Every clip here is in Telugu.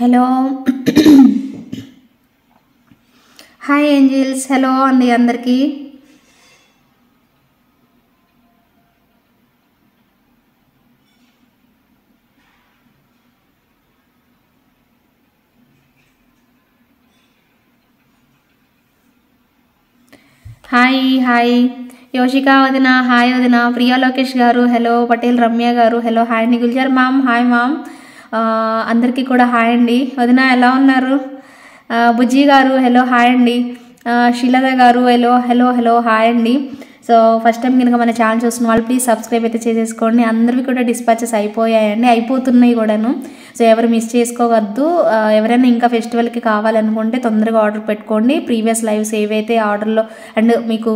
Hello hi Angeles. హలో అండి అందరికీ. హాయ్ హాయ్ యోషికా వదిన, హాయ్ వదిన. ప్రియా లోకేష్ గారు హలో. పటేల్ రమ్య గారు హలో. హాయ్ అండి. Gulzar ma'am hi ma'am. అందరికీ కూడా హాయ్ అండి. వదిన ఎలా ఉన్నారు? బుజ్జి గారు హలో హాయ్ అండి. శీలద గారు హలో హలో హలో హాయ్ అండి. సో ఫస్ట్ టైం కనుక మన ఛానల్ చూస్తున్న వాళ్ళు ప్లీజ్ సబ్స్క్రైబ్ అయితే చేసేసుకోండి. అందరివి కూడా డిస్పాచెస్ అయిపోయాయండి, అయిపోతున్నాయి కూడాను. సో ఎవరు మిస్ చేసుకోవద్దు. ఎవరైనా ఇంకా ఫెస్టివల్కి కావాలనుకుంటే తొందరగా ఆర్డర్ పెట్టుకోండి. ప్రీవియస్ లైవ్స్ ఏవైతే ఆర్డర్లో అండ్ మీకు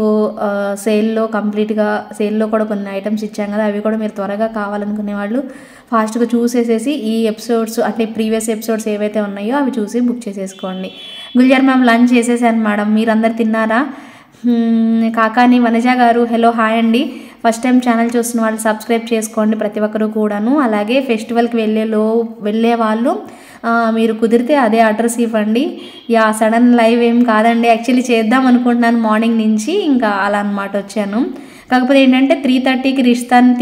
సేల్లో కంప్లీట్గా సేల్లో కూడా కొన్ని ఐటమ్స్ ఇచ్చాం కదా, అవి కూడా మీరు త్వరగా కావాలనుకునే వాళ్ళు ఫాస్ట్గా చూసేసేసి ఈ ఎపిసోడ్స్ అంటే ప్రీవియస్ ఎపిసోడ్స్ ఏవైతే ఉన్నాయో అవి చూసి బుక్ చేసేసుకోండి. గుల్జార్ మ్యామ్ లంచ్ చేసేసాను మేడం, మీరందరు తిన్నారా? కాకాని వనజ గారు హలో హాయ్ అండి. ఫస్ట్ టైం ఛానల్ చూస్తున్న వాళ్ళు సబ్స్క్రైబ్ చేసుకోండి ప్రతి ఒక్కరు కూడాను. అలాగే ఫెస్టివల్కి వెళ్ళే వాళ్ళు మీరు కుదిరితే అదే అడ్రస్ ఇవ్వండి. సడన్ లైవ్ ఏం కాదండి, యాక్చువల్లీ చేద్దాం అనుకుంటున్నాను మార్నింగ్ నుంచి, ఇంకా అలా అన్నమాట వచ్చాను. కాకపోతే ఏంటంటే 3:30కి రిష్తాన్ని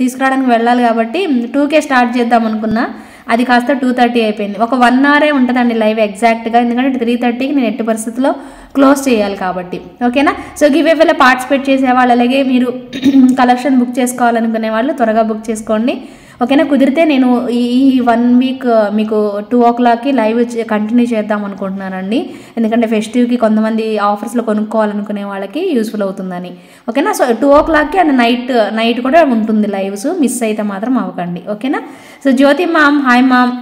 తీసుకురావడానికి వెళ్ళాలి కాబట్టి 2కే స్టార్ట్ చేద్దాం అనుకున్నా. అది కాస్త 2:30 అయిపోయింది. ఒక 1 అవరే ఉంటుందండి లైవ్ ఎగ్జాక్ట్గా, ఎందుకంటే 3:30కి నేను ఎట్టి పరిస్థితుల్లో క్లోజ్ చేయాలి కాబట్టి. ఓకేనా? సో గివేవేలో పార్టిసిపేట్ చేసేవాళ్ళు, అలాగే మీరు కలెక్షన్ బుక్ చేసుకోవాలనుకునే వాళ్ళు త్వరగా బుక్ చేసుకోండి. ఓకేనా? కుదిరితే నేను ఈ 1 వీక్ మీకు 2 o'clockకి లైవ్ కంటిన్యూ చేద్దాం అనుకుంటున్నానండి, ఎందుకంటే ఫెస్టివ్కి కొంతమంది ఆఫర్స్లో కొనుక్కోవాలనుకునే వాళ్ళకి యూస్ఫుల్ అవుతుందని. ఓకేనా? సో 2 o'clockకి అండ్ నైట్ కూడా ఉంటుంది లైవ్స్, మిస్ అయితే మాత్రం అవ్వకండి. ఓకేనా? సో జ్యోతి మామ్ హాయ్ మామ్.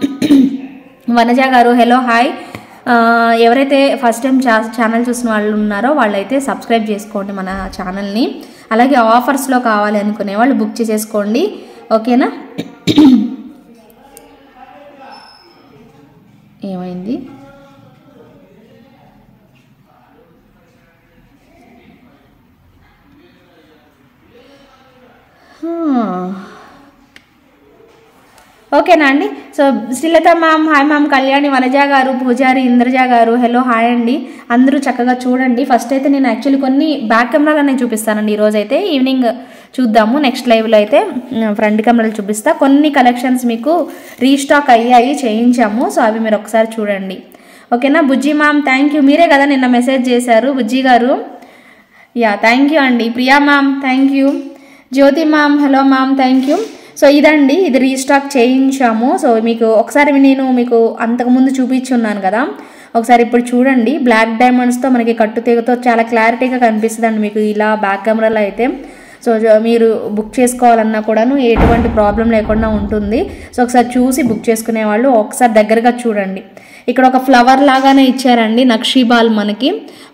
వనజ గారు హలో హాయ్. ఎవరైతే ఫస్ట్ టైం ఛానల్ చూసిన వాళ్ళు ఉన్నారో వాళ్ళైతే సబ్స్క్రైబ్ చేసుకోండి మన ఛానల్ని. అలాగే ఆఫర్స్లో కావాలి అనుకునే వాళ్ళు బుక్ చేసేసుకోండి. ఓకేనా? ఏమైంది? ఓకేనా అండి. So Srilatha ma'am hi ma'am. Kalyani, Vanaja గారు, పూజారి, ఇంద్రజ గారు హలో హాయ్ అండి. అందరూ చక్కగా చూడండి. ఫస్ట్ అయితే నేను యాక్చువల్లీ కొన్ని బ్యాక్ కెమెరాలోనే చూపిస్తానండి ఈరోజు అయితే. ఈవినింగ్ చూద్దాము, నెక్స్ట్ లైవ్లో అయితే ఫ్రంట్ కెమెరాలు చూపిస్తా. కొన్ని కలెక్షన్స్ మీకు రీస్టాక్ అయ్యాయి, చేయించాము. సో అవి మీరు ఒకసారి చూడండి. ఓకేనా? బుజ్జి మ్యామ్ థ్యాంక్ యూ. మీరే కదా నిన్న మెసేజ్ చేశారు బుజ్జి గారు. థ్యాంక్ యూ అండి. Priya ma'am thank you. Jyothi ma'am hello ma'am thank you. So ఇదండి, ఇది రీస్టాక్ చేయించాము. సో మీకు ఒకసారి నేను మీకు అంతకుముందు చూపించున్నాను కదా, ఒకసారి ఇప్పుడు చూడండి. బ్లాక్ డైమండ్స్తో మనకి కట్టుతీగతో చాలా క్లారిటీగా కనిపిస్తుందండి మీకు ఇలా బ్యాక్ కెమెరాలో అయితే. సో మీరు బుక్ చేసుకోవాలన్నా కూడాను ఎటువంటి ప్రాబ్లం లేకుండా ఉంటుంది. సో ఒకసారి చూసి బుక్ చేసుకునే వాళ్ళు ఒకసారి దగ్గరగా చూడండి. ఇక్కడ ఒక ఫ్లవర్ లాగానే ఇచ్చారండి, నక్షీబాల్ మనకి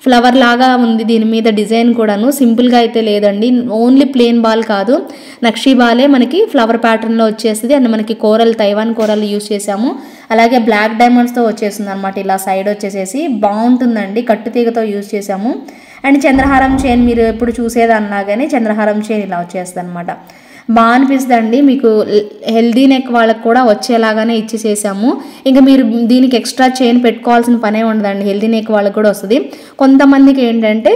ఫ్లవర్ లాగా ఉంది. దీని మీద డిజైన్ కూడాను సింపుల్గా అయితే లేదండి, ఓన్లీ ప్లెయిన్ బాల్ కాదు, నక్షీబాలే మనకి ఫ్లవర్ ప్యాటర్న్లో వచ్చేస్తుంది. అండ్ మనకి కోరల్, తైవాన్ కోరల్ యూజ్ చేసాము. అలాగే బ్లాక్ డైమండ్స్తో వచ్చేస్తుంది అనమాట, ఇలా సైడ్ వచ్చేసేసి బాగుంటుందండి. కట్టుతీగతో యూజ్ చేసాము. అండ్ చంద్రహారం చైన్ మీరు ఎప్పుడు చూసేదన్నా కానీ చంద్రహారం చైన్ ఇలా వచ్చేస్తుంది అనమాట. బాగా అనిపిస్తుందండి. మీకు హెల్దీ నెక్ వాళ్ళకి కూడా వచ్చేలాగానే ఇచ్చి చేసాము. ఇంకా మీరు దీనికి ఎక్స్ట్రా చైన్ పెట్టుకోవాల్సిన పనే ఉండదండి, హెల్దీ నెక్ వాళ్ళకి కూడా వస్తుంది. కొంతమందికి ఏంటంటే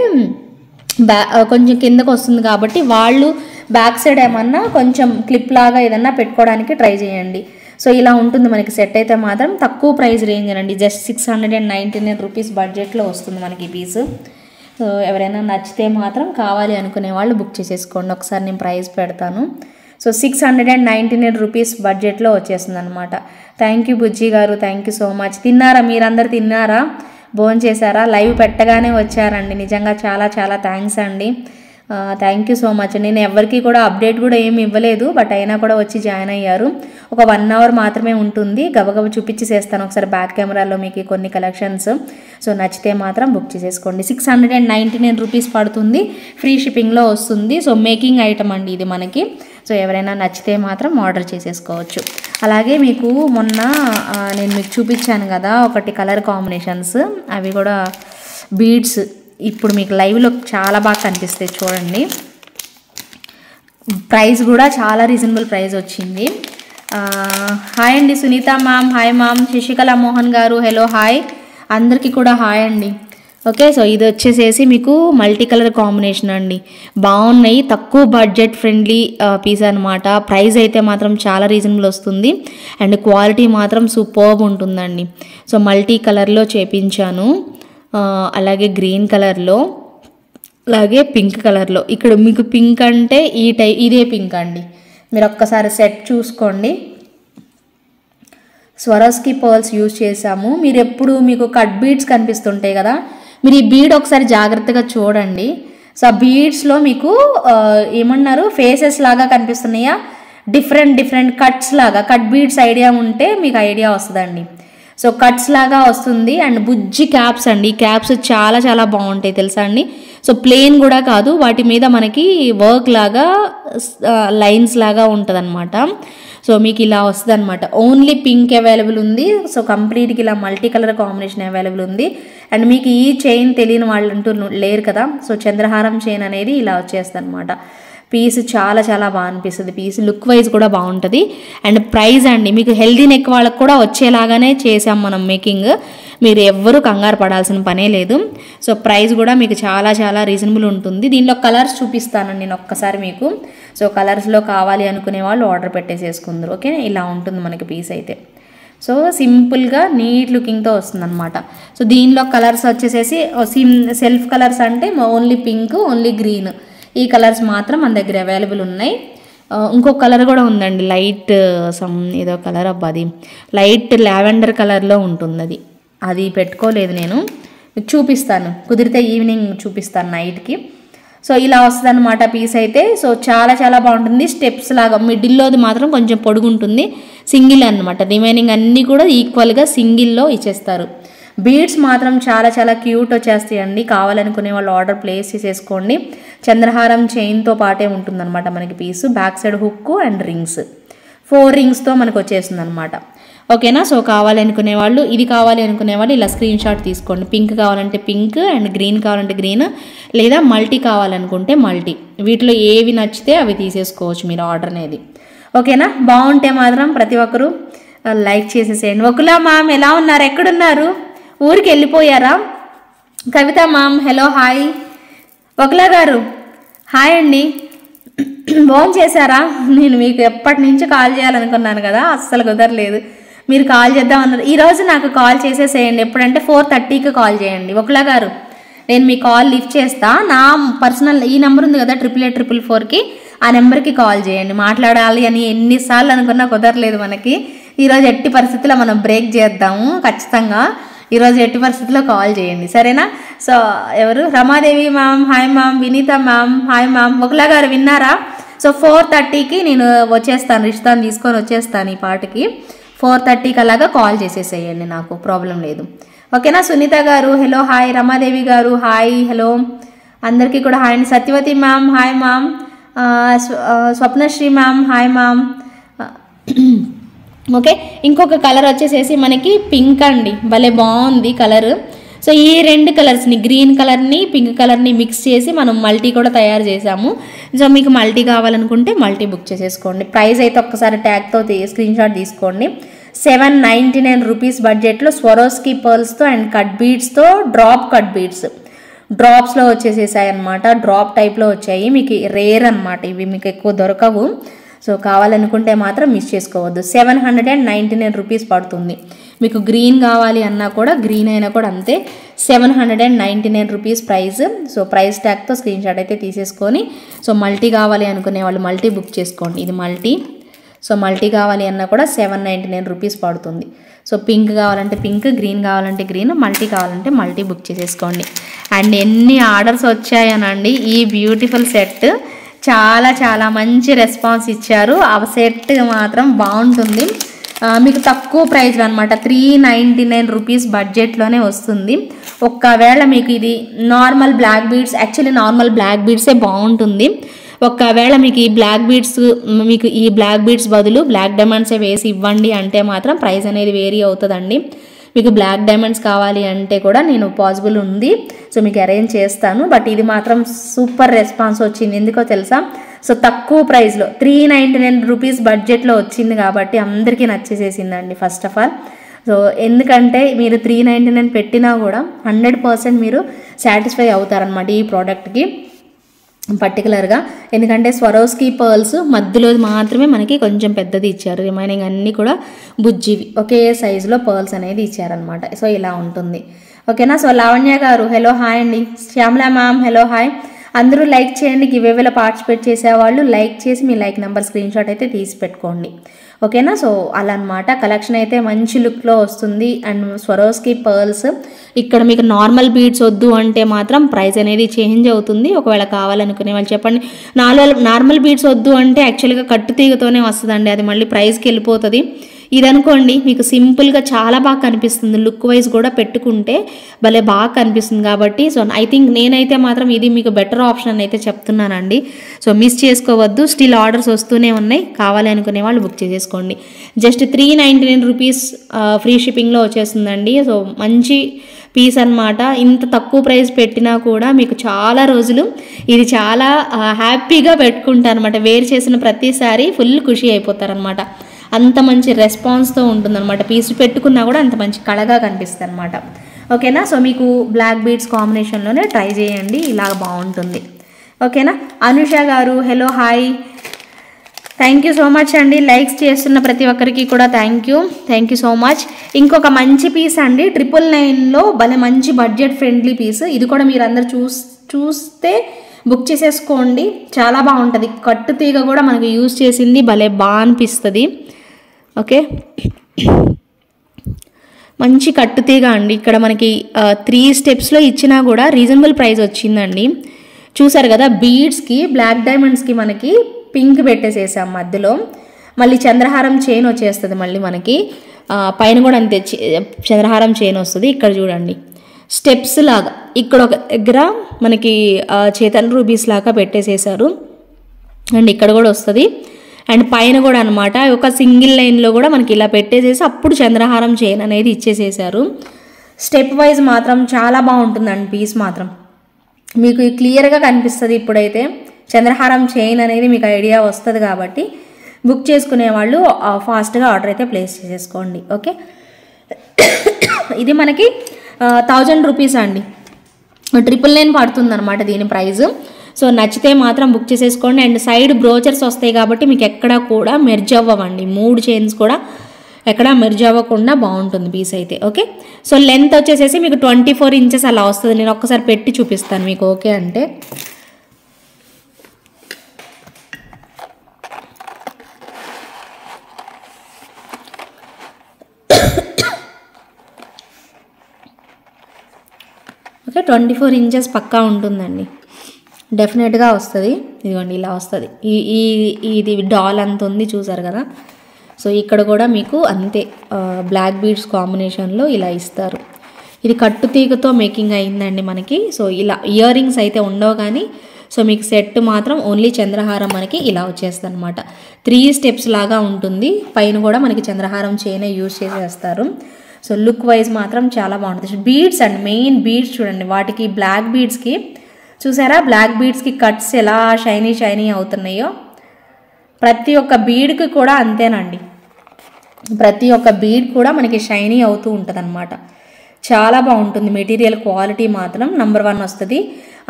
కొంచెం కిందకు వస్తుంది కాబట్టి వాళ్ళు బ్యాక్ సైడ్ ఏమన్నా కొంచెం క్లిప్ లాగా ఏదన్నా పెట్టుకోవడానికి ట్రై చేయండి. సో ఇలా ఉంటుంది మనకి సెట్ అయితే మాత్రం. తక్కువ ప్రైస్ రేంజ్ అండి, జస్ట్ 699 రూపీస్ బడ్జెట్లో వస్తుంది మనకి ఈ పీసు. సో ఎవరైనా నచ్చితే మాత్రం కావాలి అనుకునే వాళ్ళు బుక్ చేసేసుకోండి. ఒకసారి నేను ప్రైస్ పెడతాను. సో 699 రూపీస్ బడ్జెట్లో వచ్చేస్తుంది అనమాట. థ్యాంక్ యూ బుజ్జి గారు, థ్యాంక్ యూ సో మచ్. తిన్నారా మీరందరు? తిన్నారా? భోజనం చేశారా? లైవ్ పెట్టగానే వచ్చారండి, నిజంగా చాలా చాలా థ్యాంక్స్ అండి. Thank you so much. నేను ఎవరికి కూడా అప్డేట్ కూడా ఏమి ఇవ్వలేదు, బట్ అయినా కూడా వచ్చి జాయిన్ అయ్యారు. ఒక 1 అవర్ మాత్రమే ఉంటుంది, గబగబ చూపించేస్తాను ఒకసారి బ్యాక్ కెమెరాలో మీకు కొన్ని కలెక్షన్స్. సో నచ్చితే మాత్రం బుక్ చేసేసుకోండి. 699 రూపీస్ పడుతుంది, ఫ్రీ షిప్పింగ్లో వస్తుంది. సో మేకింగ్ ఐటమ్ అండి ఇది మనకి. సో ఎవరైనా నచ్చితే మాత్రం ఆర్డర్ చేసేసుకోవచ్చు. అలాగే మీకు మొన్న నేను మీకు చూపించాను కదా ఒకటి కలర్ కాంబినేషన్స్, అవి కూడా బీడ్స్ ఇప్పుడు మీకు లైవ్లో చాలా బాగా కనిపిస్తాయి చూడండి. ప్రైస్ కూడా చాలా రీజనబుల్ ప్రైస్ వచ్చింది. హాయ్ అండి Sunitha ma'am, hi ma'am. Sasikala Mohan గారు హలో హాయ్, అందరికీ కూడా హాయ్ అండి. ఓకే, సో ఇది వచ్చేసేసి మీకు మల్టీ కలర్ కాంబినేషన్ అండి, బాగున్నాయి, తక్కువ బడ్జెట్ ఫ్రెండ్లీ పీస్ అనమాట. ప్రైస్ అయితే మాత్రం చాలా రీజనబుల్ వస్తుంది అండ్ క్వాలిటీ మాత్రం సూపర్బ్ ఉంటుందండి. సో మల్టీ కలర్లో చేపించాను, అలాగే గ్రీన్ కలర్లో, అలాగే పింక్ కలర్లో. ఇక్కడ మీకు పింక్ అంటే ఇదే పింక్ అండి, మీరు ఒక్కసారి సెట్ చూసుకోండి. స్వరోస్కి పర్ల్స్ యూజ్ చేసాము. మీరు ఎప్పుడు మీకు కట్ బీడ్స్ కనిపిస్తుంటాయి కదా, మీరు ఈ బీడ్ ఒకసారి జాగ్రత్తగా చూడండి. సో ఆ బీడ్స్లో మీకు ఏమన్నారు ఫేసెస్ లాగా కనిపిస్తున్నాయా, డిఫరెంట్ కట్స్ లాగా, కట్ బీడ్స్ ఐడియా ఉంటే మీకు ఐడియా వస్తుందండి. సో కట్స్ లాగా వస్తుంది అండ్ బుజ్జి క్యాప్స్ అండి, ఈ క్యాప్స్ చాలా చాలా బాగుంటాయి తెలుసా అండి. సో ప్లెయిన్ కూడా కాదు, వాటి మీద మనకి వర్క్ లాగా లైన్స్ లాగా ఉంటుంది అనమాట. సో మీకు ఇలా వస్తుంది అనమాట. ఓన్లీ పింక్ అవైలబుల్ ఉంది. సో కంప్లీట్గా ఇలా మల్టీ కలర్ కాంబినేషన్ అవైలబుల్ ఉంది. అండ్ మీకు ఈ చైన్ తెలియని వాళ్ళు అంటూ లేరు కదా, సో చంద్రహారం చైన్ అనేది ఇలా వచ్చేస్తుంది అనమాట. పీస్ చాలా చాలా బాగా అనిపిస్తుంది, పీస్ లుక్ వైజ్ కూడా బాగుంటుంది. అండ్ ప్రైస్ అండి మీకు హెల్దీ నెక్ వాళ్ళకి కూడా వచ్చేలాగానే చేసాం మనం మేకింగ్, మీరు ఎవ్వరూ కంగారు పడాల్సిన పనే లేదు. సో ప్రైస్ కూడా మీకు చాలా చాలా రీజనబుల్ ఉంటుంది. దీనిలో కలర్స్ చూపిస్తాను నేను ఒక్కసారి మీకు. సో కలర్స్లో కావాలి అనుకునే వాళ్ళు ఆర్డర్ పెట్టేసేసుకుందరు. ఓకే, ఇలా ఉంటుంది మనకి పీస్ అయితే. సో సింపుల్గా నీట్ లుకింగ్తో వస్తుంది అనమాట. సో దీనిలో కలర్స్ వచ్చేసేసి సెల్ఫ్ కలర్స్ అంటే ఓన్లీ పింక్, ఓన్లీ గ్రీన్, ఈ కలర్స్ మాత్రం మన దగ్గర అవైలబుల్ ఉన్నాయి. ఇంకో కలర్ కూడా ఉందండి, లైట్ ఏదో కలర్ అబ్బా, అది లైట్ లావెండర్ కలర్లో ఉంటుంది. అది పెట్టుకోలేదు నేను, మీకు చూపిస్తాను, కుదిరితే ఈవినింగ్ చూపిస్తాను నైట్కి. సో ఇలా వస్తుంది అనమాట పీస్ అయితే. సో చాలా చాలా బాగుంటుంది, స్టెప్స్ లాగా. మిడిల్లోది మాత్రం కొంచెం పొడుగుంటుంది, సింగిల్ అనమాట. రిమైనింగ్ అన్నీ కూడా ఈక్వల్గా సింగిల్లో ఇచ్చేస్తారు. బీడ్స్ మాత్రం చాలా చాలా క్యూట్ వచ్చేస్తాయండి. కావాలనుకునే వాళ్ళు ఆర్డర్ ప్లేస్ చేసేసుకోండి. చంద్రహారం చైన్తో పాటే ఉంటుందన్నమాట మనకి piece. Back side hook and rings, 4 రింగ్స్తో మనకు వచ్చేస్తుంది అనమాట. ఓకేనా. సో కావాలనుకునే వాళ్ళు, ఇది కావాలి అనుకునే వాళ్ళు ఇలా స్క్రీన్ షాట్ తీసుకోండి. పింక్ కావాలంటే పింక్ అండ్ గ్రీన్ కావాలంటే గ్రీన్, లేదా మల్టీ కావాలనుకుంటే మల్టీ. వీటిలో ఏవి నచ్చితే అవి తీసేసుకోవచ్చు మీరు ఆర్డర్ అనేది. ఓకేనా. బాగుంటే మాత్రం ప్రతి ఒక్కరూ లైక్ చేసేసేయండి. ఒకలా మ్యామ్ ఎలా ఉన్నారు, ఎక్కడున్నారు, ఊరికి వెళ్ళిపోయారా? కవిత మ్యామ్ హలో హాయ్. ఒకలా గారు హాయ్ అండి, ఫోన్ చేశారా? నేను మీకు ఎప్పటి నుంచి కాల్ చేయాలనుకున్నాను కదా, అస్సలు కుదరలేదు. మీరు కాల్ చేద్దామన్నారు, ఈరోజు నాకు కాల్ చేసేసేయండి. ఎప్పుడంటే 4:30కి కాల్ చేయండి. ఒకలా గారు నేను మీ కాల్ లిఫ్ట్ చేస్తా. నా పర్సనల్ ఈ నెంబర్ ఉంది కదా 88844కి, ఆ నెంబర్కి కాల్ చేయండి. మాట్లాడాలి అని ఎన్నిసార్లు అనుకున్నా కుదరలేదు మనకి. ఈరోజు ఎట్టి పరిస్థితుల్లో మనం బ్రేక్ చేద్దాము ఖచ్చితంగా. ఈరోజు ఎట్టి పరిస్థితుల్లో కాల్ చేయండి, సరేనా? సో ఎవరు, Ramadevi ma'am hi ma'am, Vineetha ma'am hi ma'am. ఒకలా గారు విన్నారా? సో 4:30కి నేను వచ్చేస్తాను, రిష్తాన్ని తీసుకొని వచ్చేస్తాను. ఈ పాటికి 4:30కి అలాగా కాల్ చేసేసేయండి, నాకు ప్రాబ్లం లేదు. ఓకేనా. సునీత గారు హలో హాయ్, రమాదేవి గారు హాయ్ హలో, అందరికీ కూడా హాయ్ అండి. Satyavathi ma'am hi ma'am, Swapnasri ma'am hi ma'am. Okay, ఇంకొక కలర్ వచ్చేసేసి మనకి పింక్ అండి, భలే బాగుంది కలర్. సో ఈ 2 కలర్స్ని, గ్రీన్ కలర్ని పింక్ కలర్ని మిక్స్ చేసి మనం మల్టీ కూడా తయారు చేసాము. సో మీకు మల్టీ కావాలనుకుంటే మల్టీ బుక్ చేసేసుకోండి. ప్రైస్ అయితే ఒక్కసారి ట్యాగ్తో స్క్రీన్ షాట్ తీసుకోండి. 799 రూపీస్ బడ్జెట్లో స్వరోస్కి పర్ల్స్తో అండ్ కట్ బీడ్స్తో, డ్రాప్ కట్ బీడ్స్ డ్రాప్స్లో వచ్చేసేసాయి అనమాట. డ్రాప్ టైప్లో వచ్చాయి, మీకు రేర్ అనమాట, ఇవి మీకు ఎక్కువ దొరకవు. సో కావాలనుకుంటే మాత్రం మిస్ చేసుకోవద్దు. 799 రూపీస్ పడుతుంది. మీకు గ్రీన్ కావాలి అన్నా కూడా, గ్రీన్ అయినా కూడా అంతే, 799 రూపీస్ ప్రైస్. సో ప్రైస్ ట్యాగ్తో స్క్రీన్ షాట్ అయితే తీసేసుకొని, సో మల్టీ కావాలి అనుకునే వాళ్ళు మల్టీ బుక్ చేసుకోండి. ఇది మల్టీ. సో మల్టీ కావాలి అన్నా కూడా 799 రూపీస్ పడుతుంది. సో పింక్ కావాలంటే పింక్, గ్రీన్ కావాలంటే గ్రీన్, మల్టీ కావాలంటే మల్టీ బుక్ చేసేసుకోండి. అండ్ ఎన్ని ఆర్డర్స్ వచ్చాయనండి ఈ బ్యూటిఫుల్ సెట్. చాలా చాలా మంచి రెస్పాన్స్ ఇచ్చారు. ఆ సెట్ మాత్రం బాగుంటుంది, మీకు తక్కువ ప్రైస్లో అనమాట. 399 రూపీస్ బడ్జెట్లోనే వస్తుంది. ఒక్కవేళ మీకు ఇది normal black beads, actually normal black బీడ్సే బాగుంటుంది. ఒక్కవేళ మీకు ఈ బ్లాక్ బీడ్స్, మీకు ఈ బ్లాక్ బీడ్స్ బదులు బ్లాక్ డైమండ్సే వేసి ఇవ్వండి అంటే మాత్రం ప్రైస్ అనేది వేరీ అవుతుందండి. మీకు బ్లాక్ డైమండ్స్ కావాలి అంటే కూడా నేను పాసిబుల్ ఉంది, సో మీకు అరేంజ్ చేస్తాను. బట్ ఇది మాత్రం సూపర్ రెస్పాన్స్ వచ్చింది. ఎందుకో తెలుసా, సో తక్కువ ప్రైస్లో 399 రూపీస్ బడ్జెట్లో వచ్చింది కాబట్టి అందరికీ నచ్చేసేసిందండి ఫస్ట్ ఆఫ్ ఆల్. సో ఎందుకంటే మీరు 399 పెట్టినా కూడా 100% మీరు సాటిస్ఫై అవుతారనమాట ఈ ప్రోడక్ట్కి పర్టికులర్గా. ఎందుకంటే స్వరోస్కి పర్ల్స్ మధ్యలో మాత్రమే మనకి కొంచెం పెద్దది ఇచ్చారు, రిమైనింగ్ అన్నీ కూడా బుజ్జివి ఒకే సైజులో పర్ల్స్ అనేది ఇచ్చారనమాట. సో ఇలా ఉంటుంది ఓకేనా. సో లావణ్య గారు హలో హాయ్ అండి, శ్యామలా మ్యామ్ హలో హాయ్. అందరూ లైక్ చేయండి, గివేవేలో పార్టిసిపేట్ చేసేవాళ్ళు లైక్ చేసి మీ లైక్ నెంబర్ స్క్రీన్ షాట్ అయితే తీసి పెట్టుకోండి ఓకేనా. సో అలా అనమాట, కలెక్షన్ అయితే మంచి లుక్లో వస్తుంది. అండ్ స్వరోస్కి పర్ల్స్ ఇక్కడ మీకు నార్మల్ బీడ్స్ వద్దు అంటే మాత్రం ప్రైస్ అనేది చేంజ్ అవుతుంది. ఒకవేళ కావాలనుకునే వాళ్ళు చెప్పండి. నార్మల్ బీడ్స్ వద్దు అంటే యాక్చువల్గా కట్టుతీగతోనే వస్తుందండి, అది మళ్ళీ ప్రైస్కి వెళ్ళిపోతుంది. ఇదనుకోండి మీకు సింపుల్గా చాలా బాగా కనిపిస్తుంది, లుక్ వైజ్ కూడా పెట్టుకుంటే భలే బాగా కనిపిస్తుంది కాబట్టి సో ఐ థింక్ నేనైతే మాత్రం ఇది మీకు బెటర్ ఆప్షన్ అయితే చెప్తున్నానండి. సో మిస్ చేసుకోవద్దు, స్టిల్ ఆర్డర్స్ వస్తూనే ఉన్నాయి, కావాలి అనుకునే వాళ్ళు బుక్ చేసేసుకోండి. జస్ట్ 399 రూపీస్ ఫ్రీ షిప్పింగ్లో వచ్చేస్తుందండి. సో మంచి పీస్ అనమాట. ఇంత తక్కువ ప్రైస్ పెట్టినా కూడా మీకు చాలా రోజులు ఇది చాలా హ్యాపీగా పెట్టుకుంటారు అనమాట. వేర్ చేసిన ప్రతిసారి ఫుల్ ఖుషి అయిపోతారనమాట, అంత మంచి రెస్పాన్స్తో ఉంటుందన్నమాట. పీస్ పెట్టుకున్నా కూడా అంత మంచి కళగా కనిపిస్తుంది అనమాట ఓకేనా. సో మీకు బ్లాక్ బీడ్స్ కాంబినేషన్లోనే ట్రై చేయండి, ఇలా బాగుంటుంది ఓకేనా. అనుష గారు hello hi, thank you so much అండి. లైక్స్ చేస్తున్న ప్రతి ఒక్కరికి కూడా థ్యాంక్ యూ సో మచ్. ఇంకొక మంచి పీస్ అండి 999లో భలే మంచి బడ్జెట్ ఫ్రెండ్లీ పీస్. ఇది కూడా మీరు అందరు చూస్తే బుక్ చేసేసుకోండి, చాలా బాగుంటుంది. కట్టు తీగ కూడా మనకి యూజ్ చేసింది భలే బాగా అనిపిస్తుంది ఓకే. మంచి కట్టు తీగ అండి, ఇక్కడ మనకి 3 స్టెప్స్లో ఇచ్చినా కూడా రీజనబుల్ ప్రైస్ వచ్చిందండి. చూసారు కదా, బీడ్స్కి బ్లాక్ డైమండ్స్కి మనకి పింక్ పెట్టేసేసాం మధ్యలో, మళ్ళీ చంద్రహారం చైన్ వచ్చేస్తుంది మళ్ళీ మనకి పైన కూడా అంతే చంద్రహారం చైన్ వస్తుంది. ఇక్కడ చూడండి స్టెప్స్ లాగా ఇక్కడ ఒక దగ్గర మనకి చేతన్ రూబీస్ లాగా పెట్టేసేసారు అండ్ ఇక్కడ కూడా వస్తుంది అండ్ పైన కూడా అనమాట ఒక సింగిల్ లైన్లో కూడా మనకి ఇలా పెట్టేసేసి అప్పుడు చంద్రహారం చైన్ అనేది ఇచ్చేసేసారు. స్టెప్ వైజ్ మాత్రం చాలా బాగుంటుందండి పీస్ మాత్రం, మీకు క్లియర్గా కనిపిస్తుంది. ఇప్పుడైతే చంద్రహారం చైన్ అనేది మీకు ఐడియా వస్తుంది కాబట్టి బుక్ చేసుకునే వాళ్ళు ఫాస్ట్గా ఆర్డర్ అయితే ప్లేస్ చేసేసుకోండి ఓకే. ఇది మనకి 1000 రూపీస్ అండి, 999 పడుతుంది అనమాట దీని ప్రైస్. సో నచ్చితే మాత్రం బుక్ చేసేసుకోండి. అండ్ సైడ్ బ్రోచర్స్ వస్తాయి కాబట్టి మీకు ఎక్కడా కూడా మెర్జ్ అవ్వండి, 3 చైన్స్ కూడా ఎక్కడా మెర్జ్ అవ్వకుండా బాగుంటుంది పీస్ అయితే ఓకే. సో లెంత్ వచ్చేసేసి మీకు 24 ఇంచెస్ అలా వస్తుంది. నేను ఒక్కసారి పెట్టి చూపిస్తాను మీకు ఓకే అంటే. ఓకే 24 ఇంచెస్ పక్కా ఉంటుందండి, డెఫినెట్గా వస్తుంది. ఇదిగోండి ఇలా వస్తుంది, ఇది డాల్ అంత ఉంది చూసారు కదా. సో ఇక్కడ కూడా మీకు అంతే బ్లాక్ బీడ్స్ కాంబినేషన్లో ఇలా ఇస్తారు. ఇది కట్టు తీగతో మేకింగ్ అయిందండి మనకి. సో ఇలా ఇయర్ రింగ్స్ అయితే ఉండవు కానీ సో మీకు సెట్ మాత్రం ఓన్లీ చంద్రహారం మనకి ఇలా వచ్చేస్తుంది అనమాట. 3 స్టెప్స్ లాగా ఉంటుంది, పైన కూడా మనకి చంద్రహారం చైన్ యూజ్ చేసేస్తారు. సో లుక్ వైజ్ మాత్రం చాలా బాగుంటుంది. బీడ్స్ అండ్ మెయిన్ బీడ్స్ చూడండి, వాటికి బ్లాక్ బీడ్స్కి చూసారా, బ్లాక్ బీడ్స్కి కట్స్ ఎలా షైనీ అవుతున్నాయో ప్రతి ఒక్క బీడ్కి కూడా అంతేనండి. ప్రతి ఒక్క బీడ్ కూడా మనకి షైనీ అవుతూ ఉంటుంది అనమాట. చాలా బాగుంటుంది, మెటీరియల్ క్వాలిటీ మాత్రం నెంబర్ 1 వస్తుంది.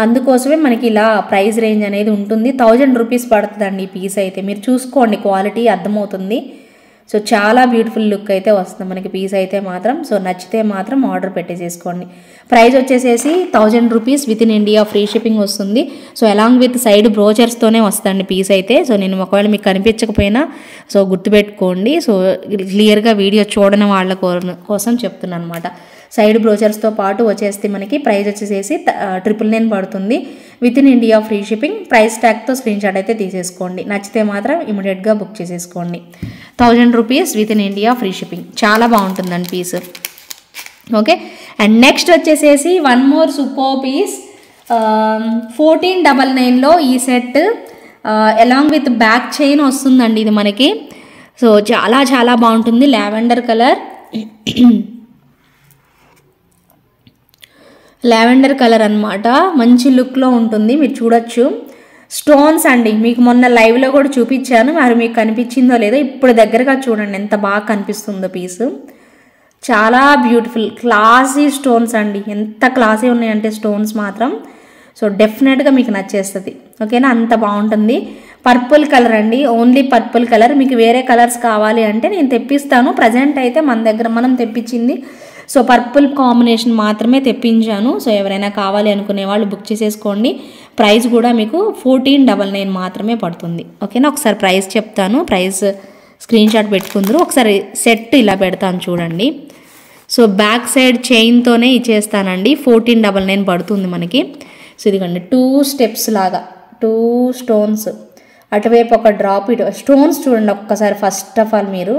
అందుకోసమే మనకి ఇలా ప్రైస్ రేంజ్ అనేది ఉంటుంది. 1000 రూపీస్ పడుతుందండి ఈ పీస్ అయితే, మీరు చూసుకోండి క్వాలిటీ అర్థమవుతుంది. సో చాలా బ్యూటిఫుల్ లుక్ అయితే వస్తుంది మనకి పీస్ అయితే మాత్రం. సో నచ్చితే మాత్రం ఆర్డర్ పెట్టేసేసుకోండి. ప్రైస్ వచ్చేసేసి 1000 rupees with in India free shipping వస్తుంది. సో అలాంగ్ విత్ సైడ్ బ్రోచర్స్తోనే వస్తుంది పీస్ అయితే. సో నేను ఒకవేళ మీకు కనిపించకపోయినా సో గుర్తుపెట్టుకోండి. సో క్లియర్గా వీడియో చూడని వాళ్ళ కోసం చెప్తున్నాను అనమాట. సైడ్ బ్రోచర్స్తో పాటు వచ్చేస్తే మనకి ప్రైస్ వచ్చేసేసి 999 పడుతుంది with in India free shipping. Price ట్యాగ్తో స్క్రీన్ షాట్ అయితే తీసేసుకోండి. నచ్చితే మాత్రం ఇమీడియట్గా బుక్ చేసేసుకోండి. 1000 rupees with in India free shipping, చాలా బాగుంటుందండి పీస్ ఓకే. అండ్ నెక్స్ట్ వచ్చేసేసి వన్ మోర్ సూపర్ పీస్ 1499లో ఈ set along with back chain వస్తుందండి ఇది మనకి. సో చాలా బాగుంటుంది, లావెండర్ కలర్ అనమాట, మంచి లుక్లో ఉంటుంది మీరు చూడొచ్చు. స్టోన్స్ అండి, మీకు మొన్న లైవ్లో కూడా చూపించాను, మరి మీకు కనిపించిందో లేదో ఇప్పుడు దగ్గరగా చూడండి ఎంత బాగా కనిపిస్తుందో పీసు. చాలా బ్యూటిఫుల్ క్లాసీ స్టోన్స్ అండి, ఎంత క్లాసీ ఉన్నాయంటే స్టోన్స్ మాత్రం. సో డెఫినెట్గా మీకు నచ్చేస్తుంది, ఓకేనా? అంత బాగుంటుంది. పర్పుల్ కలర్ అండి, ఓన్లీ పర్పుల్ కలర్. మీకు వేరే కలర్స్ కావాలి అంటే నేను తెప్పిస్తాను. ప్రజెంట్ అయితే మన దగ్గర మనం తెప్పించింది సో పర్పుల్ కాంబినేషన్ మాత్రమే తెప్పించాను. సో ఎవరైనా కావాలి అనుకునే వాళ్ళు బుక్ చేసేసుకోండి. ప్రైస్ కూడా మీకు 1499 మాత్రమే పడుతుంది, ఓకేనా? ఒకసారి ప్రైస్ చెప్తాను, ప్రైస్ స్క్రీన్ షాట్ పెట్టుకుందరు. ఒకసారి సెట్ ఇలా పెడతాను చూడండి. సో బ్యాక్ సైడ్ చైన్తోనే ఇచ్చేస్తానండి. 1499 పడుతుంది మనకి. సో ఇదిగోండి 2 స్టెప్స్ లాగా 2 స్టోన్స్, అటువైపు ఒక డ్రాప్, ఇటు స్టోన్స్ చూడండి ఒక్కసారి. ఫస్ట్ ఆఫ్ ఆల్ మీరు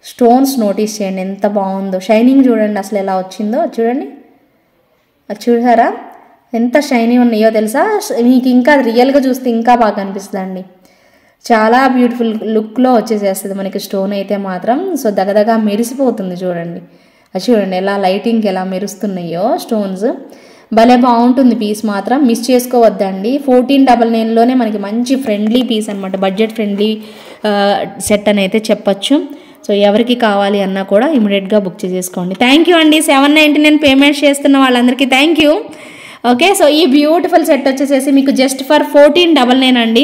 స్టోన్స్ నోటీస్ చేయండి ఎంత బాగుందో. షైనింగ్ చూడండి అసలు ఎలా వచ్చిందో చూడండి, అది చూసారా ఎంత షైనీ ఉన్నాయో తెలుసా? మీకు ఇంకా రియల్గా చూస్తే ఇంకా బాగా కనిపిస్తుంది అండి. చాలా బ్యూటిఫుల్ లుక్లో వచ్చేసేస్తుంది మనకి స్టోన్ అయితే మాత్రం. సో దగదగా మెరిసిపోతుంది చూడండి, అది చూడండి ఎలా లైటింగ్కి ఎలా మెరుస్తున్నాయో స్టోన్స్. భలే బాగుంటుంది పీస్ మాత్రం, మిస్ చేసుకోవద్దండి. 1499లోనే మనకి మంచి ఫ్రెండ్లీ పీస్ అనమాట, బడ్జెట్ ఫ్రెండ్లీ సెట్ అని అయితే చెప్పచ్చు. సో ఎవరికి కావాలి అన్నా కూడా ఇమీడియట్గా బుక్ చేసేసుకోండి. థ్యాంక్ యూ అండి, 799 పేమెంట్ చేస్తున్న వాళ్ళందరికీ థ్యాంక్ యూ. ఓకే, సో ఈ బ్యూటిఫుల్ సెట్ వచ్చేసేసి మీకు జస్ట్ ఫర్ 1499 అండి.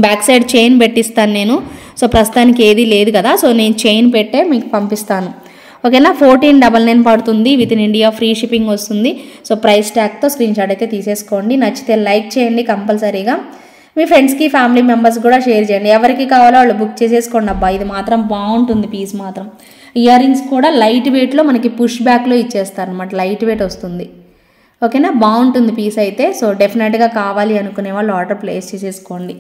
బ్యాక్ సైడ్ చైన్ పెట్టిస్తాను నేను. సో ప్రస్తుతానికి ఏది లేదు కదా, సో నేను చైన్ పెట్టే మీకు పంపిస్తాను, ఓకేనా? 1499 పడుతుంది, with in India free shipping వస్తుంది. సో ప్రైస్ ట్యాగ్తో స్క్రీన్ షాట్ అయితే తీసేసుకోండి. నచ్చితే లైక్ చేయండి కంపల్సరీగా, మీ ఫ్రెండ్స్కి ఫ్యామిలీ మెంబర్స్ కూడా షేర్ చేయండి. ఎవరికి కావాలో వాళ్ళు బుక్ చేసేసుకోండి. అబ్బా ఇది మాత్రం బాగుంటుంది పీస్ మాత్రం. ఇయర్ రింగ్స్ కూడా లైట్ వెయిట్లో మనకి పుష్ బ్యాక్లో ఇచ్చేస్తారు అనమాట, లైట్ వెయిట్ వస్తుంది, ఓకేనా? బాగుంటుంది పీస్ అయితే. సో డెఫినెట్గా కావాలి అనుకునే వాళ్ళు ఆర్డర్ ప్లేస్ చేసేసుకోండి,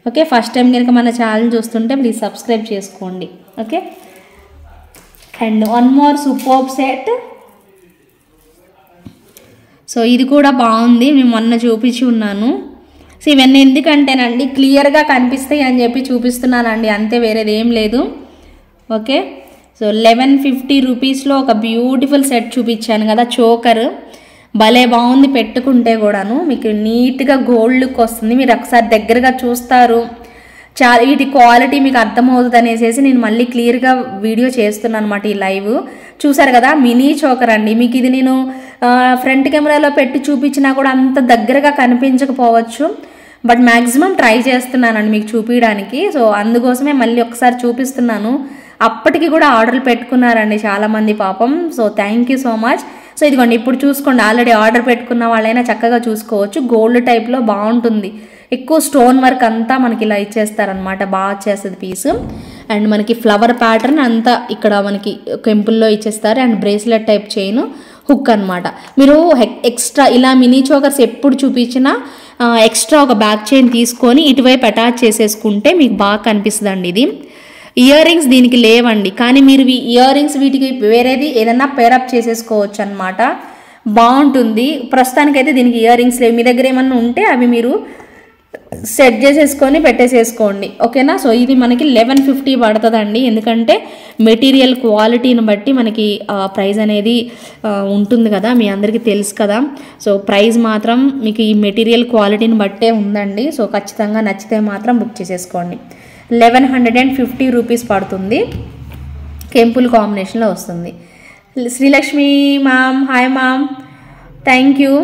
ఓకే? ఫస్ట్ టైం కనుక మన ఛానల్ చూస్తుంటే ప్లీజ్ సబ్స్క్రైబ్ చేసుకోండి, okay? And one more super set. So ఇది కూడా బాగుంది, మేము మొన్న చూపించి ఉన్నాను. సో ఇవన్నీ ఎందుకంటేనండి క్లియర్గా కనిపిస్తాయి అని చెప్పి చూపిస్తున్నానండి, అంతే, వేరేది ఏం లేదు, ఓకే? సో 1150 రూపీస్లో ఒక బ్యూటిఫుల్ సెట్ చూపించాను కదా, చోకర్. భలే బాగుంది పెట్టుకుంటే కూడాను, మీకు నీట్గా గోల్డ్ లుక్ వస్తుంది. మీరు ఒకసారి దగ్గరగా చూస్తారు, చాలా వీటి క్వాలిటీ మీకు అర్థమవుతుంది అనేసి నేను మళ్ళీ క్లియర్గా వీడియో చేస్తున్నాను అనమాట. ఈ లైవ్ చూసారు కదా, మినీ చోకర్ అండి. మీకు ఇది నేను ఫ్రంట్ కెమెరాలో పెట్టి చూపించినా కూడా అంత దగ్గరగా కనిపించకపోవచ్చు, బట్ మ్యాక్సిమం ట్రై చేస్తున్నానండి మీకు చూపించడానికి. సో అందుకోసమే మళ్ళీ ఒకసారి చూపిస్తున్నాను. అప్పటికి కూడా ఆర్డర్లు పెట్టుకున్నారండి చాలామంది పాపం. So thank you so much. So ఇదిగోండి ఇప్పుడు చూసుకోండి, ఆల్రెడీ ఆర్డర్ పెట్టుకున్న వాళ్ళైనా చక్కగా చూసుకోవచ్చు. గోల్డ్ టైప్లో బాగుంటుంది, ఎక్కువ స్టోన్ వర్క్ అంతా మనకి ఇలా ఇచ్చేస్తారనమాట, బాగా వచ్చేస్తుంది పీస్. అండ్ మనకి ఫ్లవర్ ప్యాటర్న్ అంతా ఇక్కడ మనకి కెంపుల్లో ఇచ్చేస్తారు. And bracelet type chain, hook అనమాట. మీరు ఎక్స్ట్రా ఇలా మినీ చోకర్స్ ఎప్పుడు చూపించినా ఎక్స్ట్రా ఒక బ్యాక్ చైన్ తీసుకొని ఇటువైపు అటాచ్ చేసేసుకుంటే మీకు బాగా కనిపిస్తుంది అండి. ఇది ఇయర్ రింగ్స్ దీనికి లేవండి, కానీ మీరు ఇయర్ రింగ్స్ వీటికి వేరేది ఏదన్నా పేరప్ చేసేసుకోవచ్చు అనమాట, బాగుంటుంది. ప్రస్తుతానికైతే దీనికి ఇయర్ రింగ్స్ లేవు, మీ దగ్గర ఏమన్నా ఉంటే అవి మీరు సెట్ చేసేసుకొని పెట్టేసేసుకోండి, ఓకేనా? సో ఇది మనకి 1150 పడుతుందండి, ఎందుకంటే మెటీరియల్ క్వాలిటీని బట్టి మనకి ప్రైస్ అనేది ఉంటుంది కదా, మీ అందరికీ తెలుసు కదా. సో ప్రైస్ మాత్రం మీకు ఈ మెటీరియల్ క్వాలిటీని బట్టే ఉందండి. సో ఖచ్చితంగా నచ్చితే మాత్రం బుక్ చేసేసుకోండి. 1150 రూపీస్ పడుతుంది, కెంపుల్ కాంబినేషన్లో వస్తుంది. Srilakshmi ma'am, hi ma'am, thank you.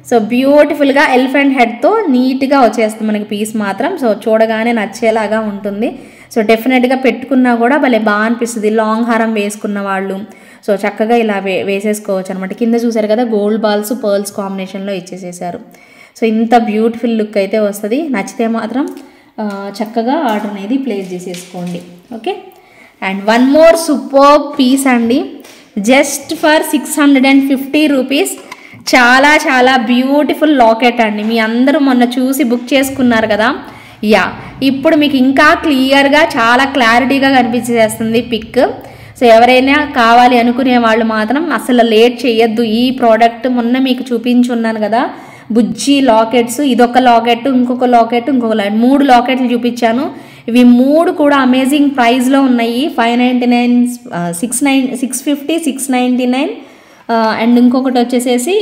So బ్యూటిఫుల్గా ఎలిఫెంట్ హెడ్తో నీట్గా వచ్చేస్తుంది మనకి పీస్ మాత్రం. సో చూడగానే నచ్చేలాగా ఉంటుంది. సో డెఫినెట్గా పెట్టుకున్నా కూడా భలే బాగా అనిపిస్తుంది. లాంగ్ హారం వేసుకున్న వాళ్ళు సో చక్కగా ఇలా వేసేసుకోవచ్చు అనమాట. కింద చూసారు కదా గోల్డ్ బాల్స్ పర్ల్స్ కాంబినేషన్లో ఇచ్చేసేసారు. సో ఇంత బ్యూటిఫుల్ లుక్ అయితే వస్తుంది. నచ్చితే మాత్రం చక్కగా ఆర్డర్ అనేది ప్లేస్ చేసేసుకోండి, okay? And one more super piece అండి, జస్ట్ ఫర్ 650 రూపీస్. చాలా చాలా బ్యూటిఫుల్ లాకెట్ అండి. మీ అందరూ మొన్న చూసి బుక్ చేసుకున్నారు కదా, యా ఇప్పుడు మీకు ఇంకా క్లియర్గా చాలా క్లారిటీగా కనిపించేస్తుంది పిక్. సో ఎవరైనా కావాలి అనుకునే వాళ్ళు మాత్రం అసలు లేట్ చేయొద్దు. ఈ ప్రోడక్ట్ మొన్న మీకు చూపించున్నాను కదా, బుజ్జి లాకెట్స్, ఇదొక లాకెట్, ఇంకొక లాకెట్, ఇంకొక లాకెట్, 3 లాకెట్లు చూపించాను. ఇవి 3 కూడా అమేజింగ్ ప్రైస్లో ఉన్నాయి. 599, 650, 699 అండ్ ఇంకొకటి వచ్చేసేసి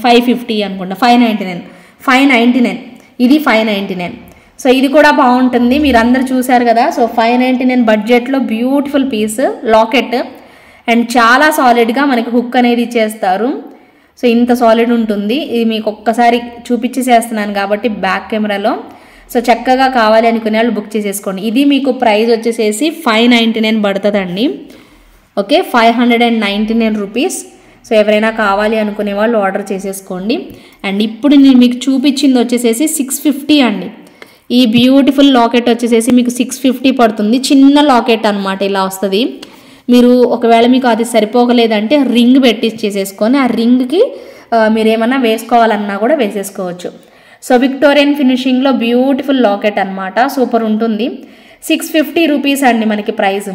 550 అనుకుంటా, 599. ఇది 599. సో ఇది కూడా బాగుంటుంది, మీరు అందరు చూసారు కదా. సో 599 బడ్జెట్లో బ్యూటిఫుల్ పీస్ లాకెట్, అండ్ చాలా సాలిడ్గా మనకి హుక్ అనేది ఇచ్చేస్తారు. సో ఇంత సాలిడ్ ఉంటుంది. ఇది మీకు ఒక్కసారి చూపించేసేస్తున్నాను కాబట్టి బ్యాక్ కెమెరాలో. సో చక్కగా కావాలి అనుకునే వాళ్ళు బుక్ చేసేసుకోండి. ఇది మీకు ప్రైస్ వచ్చేసేసి 599 పడుతుందండి. Okay, 599 rupees. సో ఎవరైనా కావాలి అనుకునే వాళ్ళు ఆర్డర్ చేసేసుకోండి. అండ్ ఇప్పుడు నేను మీకు చూపించింది వచ్చేసేసి 650 అండి. ఈ బ్యూటిఫుల్ లాకెట్ వచ్చేసేసి మీకు 650 పడుతుంది. చిన్న లాకెట్ అనమాట, ఇలా వస్తుంది. మీరు ఒకవేళ మీకు అది సరిపోగలేదంటే రింగ్ పెట్టి చేసేసుకొని ఆ రింగ్కి మీరు ఏమన్నా వేసుకోవాలన్నా కూడా వేసేసుకోవచ్చు. సో విక్టోరియన్ ఫినిషింగ్లో బ్యూటిఫుల్ లాకెట్ అనమాట, సూపర్ ఉంటుంది. 650 రూపీస్ అండి మనకి ప్రైస్.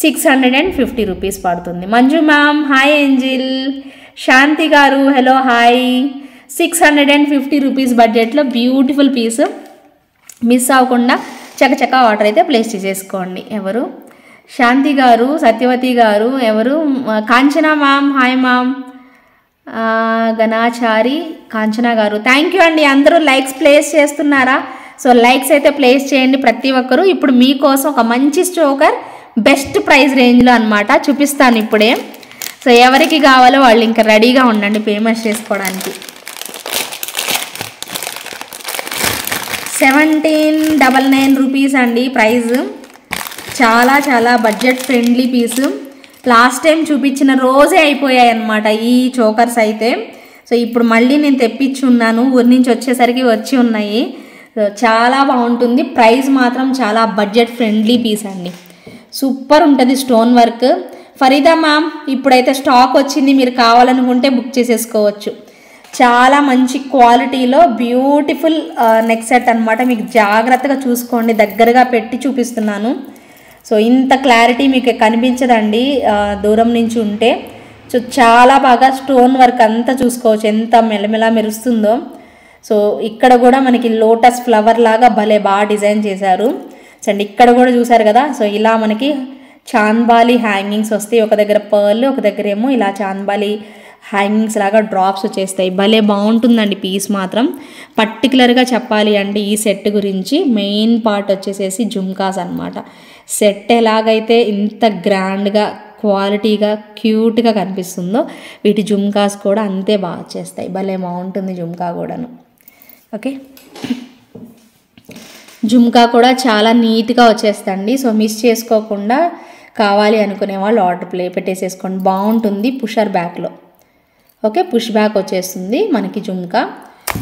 650 రూపీస్ పడుతుంది. మంజు మ్యామ్ హాయ్, ఏంజిల్, శాంతి గారు హలో హాయ్. 650 రూపీస్ బడ్జెట్లో బ్యూటిఫుల్ పీస్. మిస్ అవ్వకుండా చకచక ఆర్డర్ అయితే ప్లేస్ చేసేసుకోండి. ఎవరు శాంతి గారు, సత్యవతి గారు, ఎవరు Kanchana ma'am hi ma'am, Ganachari Kanchana గారు థ్యాంక్ యూ అండి. అందరూ లైక్స్ ప్లేస్ చేస్తున్నారా? సో లైక్స్ అయితే ప్లేస్ చేయండి ప్రతి ఒక్కరు. ఇప్పుడు మీకోసం ఒక మంచి స్టోకర్ బెస్ట్ ప్రైస్ రేంజ్లో అనమాట చూపిస్తాను ఇప్పుడే. సో ఎవరికి కావాలో వాళ్ళు ఇంకా రెడీగా ఉండండి పేమెంట్ చేసుకోవడానికి. 1799 రూపీస్ అండి ప్రైస్. చాలా చాలా బడ్జెట్ ఫ్రెండ్లీ పీసు. లాస్ట్ టైం చూపించిన రోజే అయిపోయాయి అన్నమాట ఈ చోకర్స్ అయితే. సో ఇప్పుడు మళ్ళీ నేను తెప్పించున్నాను, ఊరి నుంచి వచ్చేసరికి వచ్చి ఉన్నాయి. చాలా బాగుంటుంది. ప్రైస్ మాత్రం చాలా బడ్జెట్ ఫ్రెండ్లీ పీస్ అండి, సూపర్ ఉంటుంది. Stone work. ఫరీదా మ్యామ్ ఇప్పుడైతే స్టాక్ వచ్చింది, మీరు కావాలనుకుంటే బుక్ చేసేసుకోవచ్చు. చాలా మంచి క్వాలిటీలో బ్యూటిఫుల్ నెక్ సెట్ అనమాట. మీకు జాగ్రత్తగా చూసుకోండి, దగ్గరగా పెట్టి చూపిస్తున్నాను. సో ఇంత క్లారిటీ మీకు కనిపించదండి దూరం నుంచి ఉంటే. సో చాలా బాగా స్టోన్ వర్క్ అంతా చూసుకోవచ్చు ఎంత మెలమెలా మెరుస్తుందో. సో ఇక్కడ కూడా మనకి లోటస్ ఫ్లవర్ లాగా భలే బాగా డిజైన్ చేశారు. సో అండ్ ఇక్కడ కూడా చూసారు కదా. సో ఇలా మనకి చాంద్బాలి హ్యాంగింగ్స్ వస్తాయి, ఒక దగ్గర పర్ల్, ఒక దగ్గర ఏమో ఇలా చాంద్బాలి హ్యాంగింగ్స్ లాగా డ్రాప్స్ వచ్చేస్తాయి. భలే బాగుంటుందండి పీస్ మాత్రం. పర్టికులర్గా చెప్పాలి అంటే ఈ సెట్ గురించి మెయిన్ పార్ట్ వచ్చేసేసి జుమ్కాస్ అనమాట. సెట్ ఎలాగైతే ఇంత గ్రాండ్గా క్వాలిటీగా క్యూట్గా కనిపిస్తుందో వీటి జుమ్కాస్ కూడా అంతే బాగా వచ్చేస్తాయి. భలే బాగుంటుంది జుమ్కా కూడాను. ఓకే, జుమ్కా కూడా చాలా నీట్గా వచ్చేస్తండి. సో మిస్ చేసుకోకుండా కావాలి అనుకునే వాళ్ళు ఆర్డర్ పెట్టేసేసుకోండి. బాగుంటుంది పుషర్ బ్యాక్లో. ఓకే, పుష్ బ్యాక్ వచ్చేస్తుంది మనకి జుమ్కా.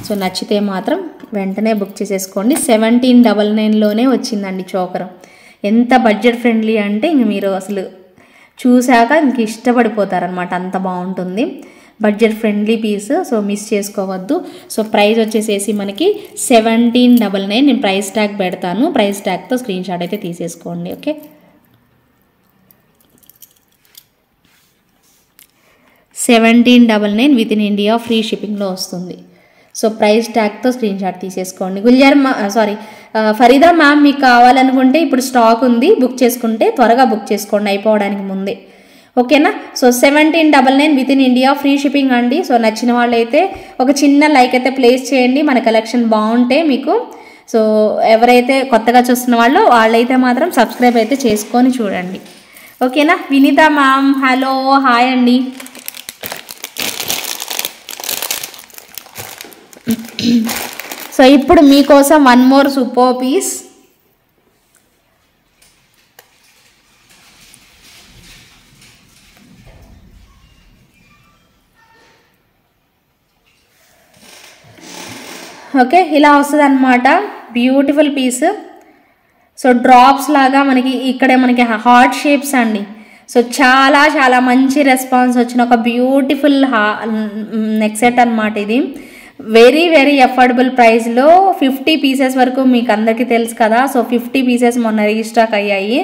సో నచ్చితే మాత్రం వెంటనే బుక్ చేసేసుకోండి. 1799లోనే వచ్చిందండి చోకరం. ఎంత బడ్జెట్ ఫ్రెండ్లీ అంటే ఇంక మీరు అసలు చూశాక ఇంక ఇష్టపడిపోతారనమాట, అంత బాగుంటుంది. Budget friendly piece. So miss చేసుకోవద్దు. సో ప్రైస్ వచ్చేసేసి మనకి 1799. నేను ప్రైస్ ట్యాగ్ పెడతాను, ప్రైస్ ట్యాగ్తో స్క్రీన్ షాట్ అయితే తీసేసుకోండి. Okay, 1799 with in India free షిప్పింగ్లో వస్తుంది. సో ప్రైస్ ట్యాగ్తో స్క్రీన్ షాట్ తీసేసుకోండి. ఫరీదా మ్యామ్ మీకు కావాలనుకుంటే ఇప్పుడు స్టాక్ ఉంది, బుక్ చేసుకుంటే త్వరగా బుక్ చేసుకోండి అయిపోవడానికి ముందే. ఓకేనా. So 1799 with in India free shipping అండి. సో నచ్చిన వాళ్ళు అయితే ఒక చిన్న లైక్ అయితే ప్లేస్ చేయండి. మన కలెక్షన్ బాగుంటే మీకు. సో ఎవరైతే కొత్తగా చూస్తున్న వాళ్ళైతే మాత్రం సబ్స్క్రైబ్ అయితే చేసుకొని చూడండి. ఓకేనా. వినీత మ్యామ్ హలో హాయ్ అండి. సో ఇప్పుడు మీకోసం one more super piece. Okay, ఇలా వస్తుంది అనమాట బ్యూటిఫుల్ పీస్. సో డ్రాప్స్ లాగా మనకి ఇక్కడే మనకి హార్ట్ షేప్స్ అండి. సో చాలా చాలా మంచి రెస్పాన్స్ వచ్చిన ఒక బ్యూటిఫుల్ నెక్ సెట్ అనమాట ఇది. వెరీ వెరీ అఫోర్డబుల్ ప్రైస్లో 50 పీసెస్ వరకు మీకు అందరికీ తెలుసు కదా. సో 50 పీసెస్ మొన్న రీస్టాక్ అయ్యాయి.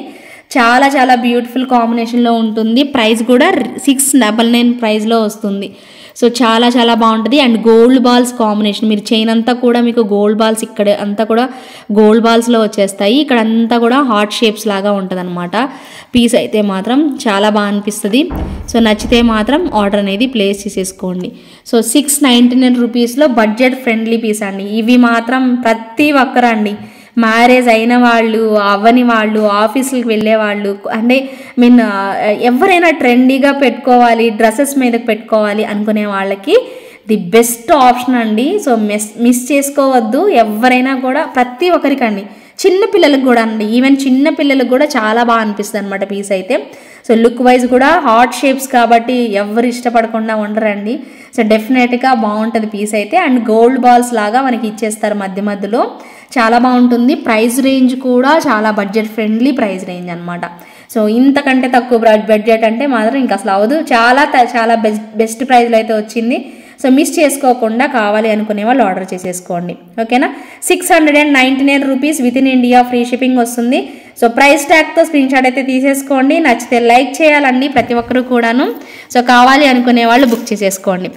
చాలా చాలా బ్యూటిఫుల్ కాంబినేషన్లో ఉంటుంది. ప్రైస్ కూడా 699 ప్రైస్లో వస్తుంది. సో చాలా చాలా బాగుంటుంది. అండ్ గోల్డ్ బాల్స్ కాంబినేషన్, మీరు చైన్ అంతా కూడా మీకు గోల్డ్ బాల్స్ ఇక్కడ అంతా కూడా గోల్డ్ బాల్స్లో వచ్చేస్తాయి. ఇక్కడ అంతా కూడా హార్ట్ షేప్స్ లాగా ఉంటుంది అనమాట. పీస్ అయితే మాత్రం చాలా బాగా అనిపిస్తుంది. సో నచ్చితే మాత్రం ఆర్డర్ అనేది ప్లేస్ చేసేసుకోండి. సో 699 రూపీస్లో బడ్జెట్ ఫ్రెండ్లీ పీస్ అండి. ఇవి మాత్రం ప్రతి ఒక్కరండి, మ్యారేజ్ అయిన వాళ్ళు, అవ్వని వాళ్ళు, ఆఫీసులకు వెళ్ళే వాళ్ళు, అంటే ఎవరైనా ట్రెండీగా పెట్టుకోవాలి, డ్రెస్సెస్ మీదకి పెట్టుకోవాలి అనుకునే వాళ్ళకి ది బెస్ట్ ఆప్షన్ అండి. సో మిస్ చేసుకోవద్దు ఎవరైనా కూడా, ప్రతి ఒక్కరికండి, చిన్న పిల్లలకు కూడా అండి, ఈవెన్ చిన్న పిల్లలకు కూడా చాలా బాగా అనిపిస్తుంది అనమాట పీస్ అయితే. సో లుక్ వైజ్ కూడా హార్ట్ షేప్స్ కాబట్టి ఎవరు ఇష్టపడకుండా ఉండరండి. సో డెఫినెట్గా బాగుంటుంది పీస్ అయితే. అండ్ గోల్డ్ బాల్స్ లాగా మనకి ఇచ్చేస్తారు మధ్య మధ్యలో, చాలా బాగుంటుంది. ప్రైస్ రేంజ్ కూడా చాలా బడ్జెట్ ఫ్రెండ్లీ ప్రైస్ రేంజ్ అనమాట. సో ఇంతకంటే తక్కువ బడ్జెట్ అంటే మాత్రం ఇంకా అసలు అవ్వదు. చాలా బెస్ట్ ప్రైస్లో అయితే వచ్చింది. సో మిస్ చేసుకోకుండా కావాలి అనుకునే వాళ్ళు ఆర్డర్ చేసేసుకోండి. ఓకేనా. 699 rupees with in India free shipping వస్తుంది. సో ప్రైస్ ట్యాగ్తో స్క్రీన్ షాట్ అయితే తీసేసుకోండి. నచ్చితే లైక్ చేయాలండి ప్రతి ఒక్కరు కూడాను. సో కావాలి అనుకునే వాళ్ళు బుక్ చేసేసుకోండి.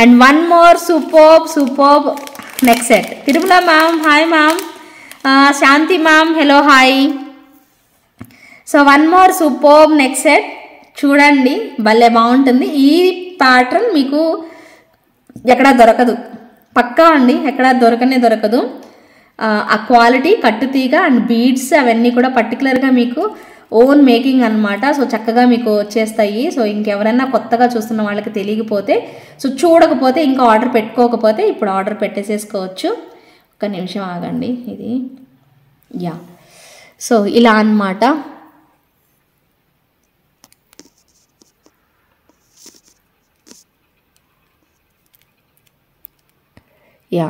And one more superb neck set. Tirumala ma'am hi ma'am, Shanti ma'am hello hi. So one more superb neck set చూడండి, భలే బాగుంటుంది. ఈ ప్యాటర్న్ మీకు ఎక్కడ దొరకదు, పక్కా అండి, ఎక్కడ దొరకదు. ఆ క్వాలిటీ, కట్టుతీగ అండ్ బీడ్స్ అవన్నీ కూడా పర్టికులర్గా మీకు ఓన్ మేకింగ్ అనమాట. సో చక్కగా మీకు వచ్చేస్తాయి. సో ఇంకెవరైనా కొత్తగా చూస్తున్న వాళ్ళకి తెలియకపోతే, సో చూడకపోతే, ఇంకా ఆర్డర్ పెట్టుకోకపోతే ఇప్పుడు ఆర్డర్ పెట్టేసేసుకోవచ్చు. ఒక నిమిషం ఆగండి, ఇది యా. సో ఇలా అన్నమాట. యా,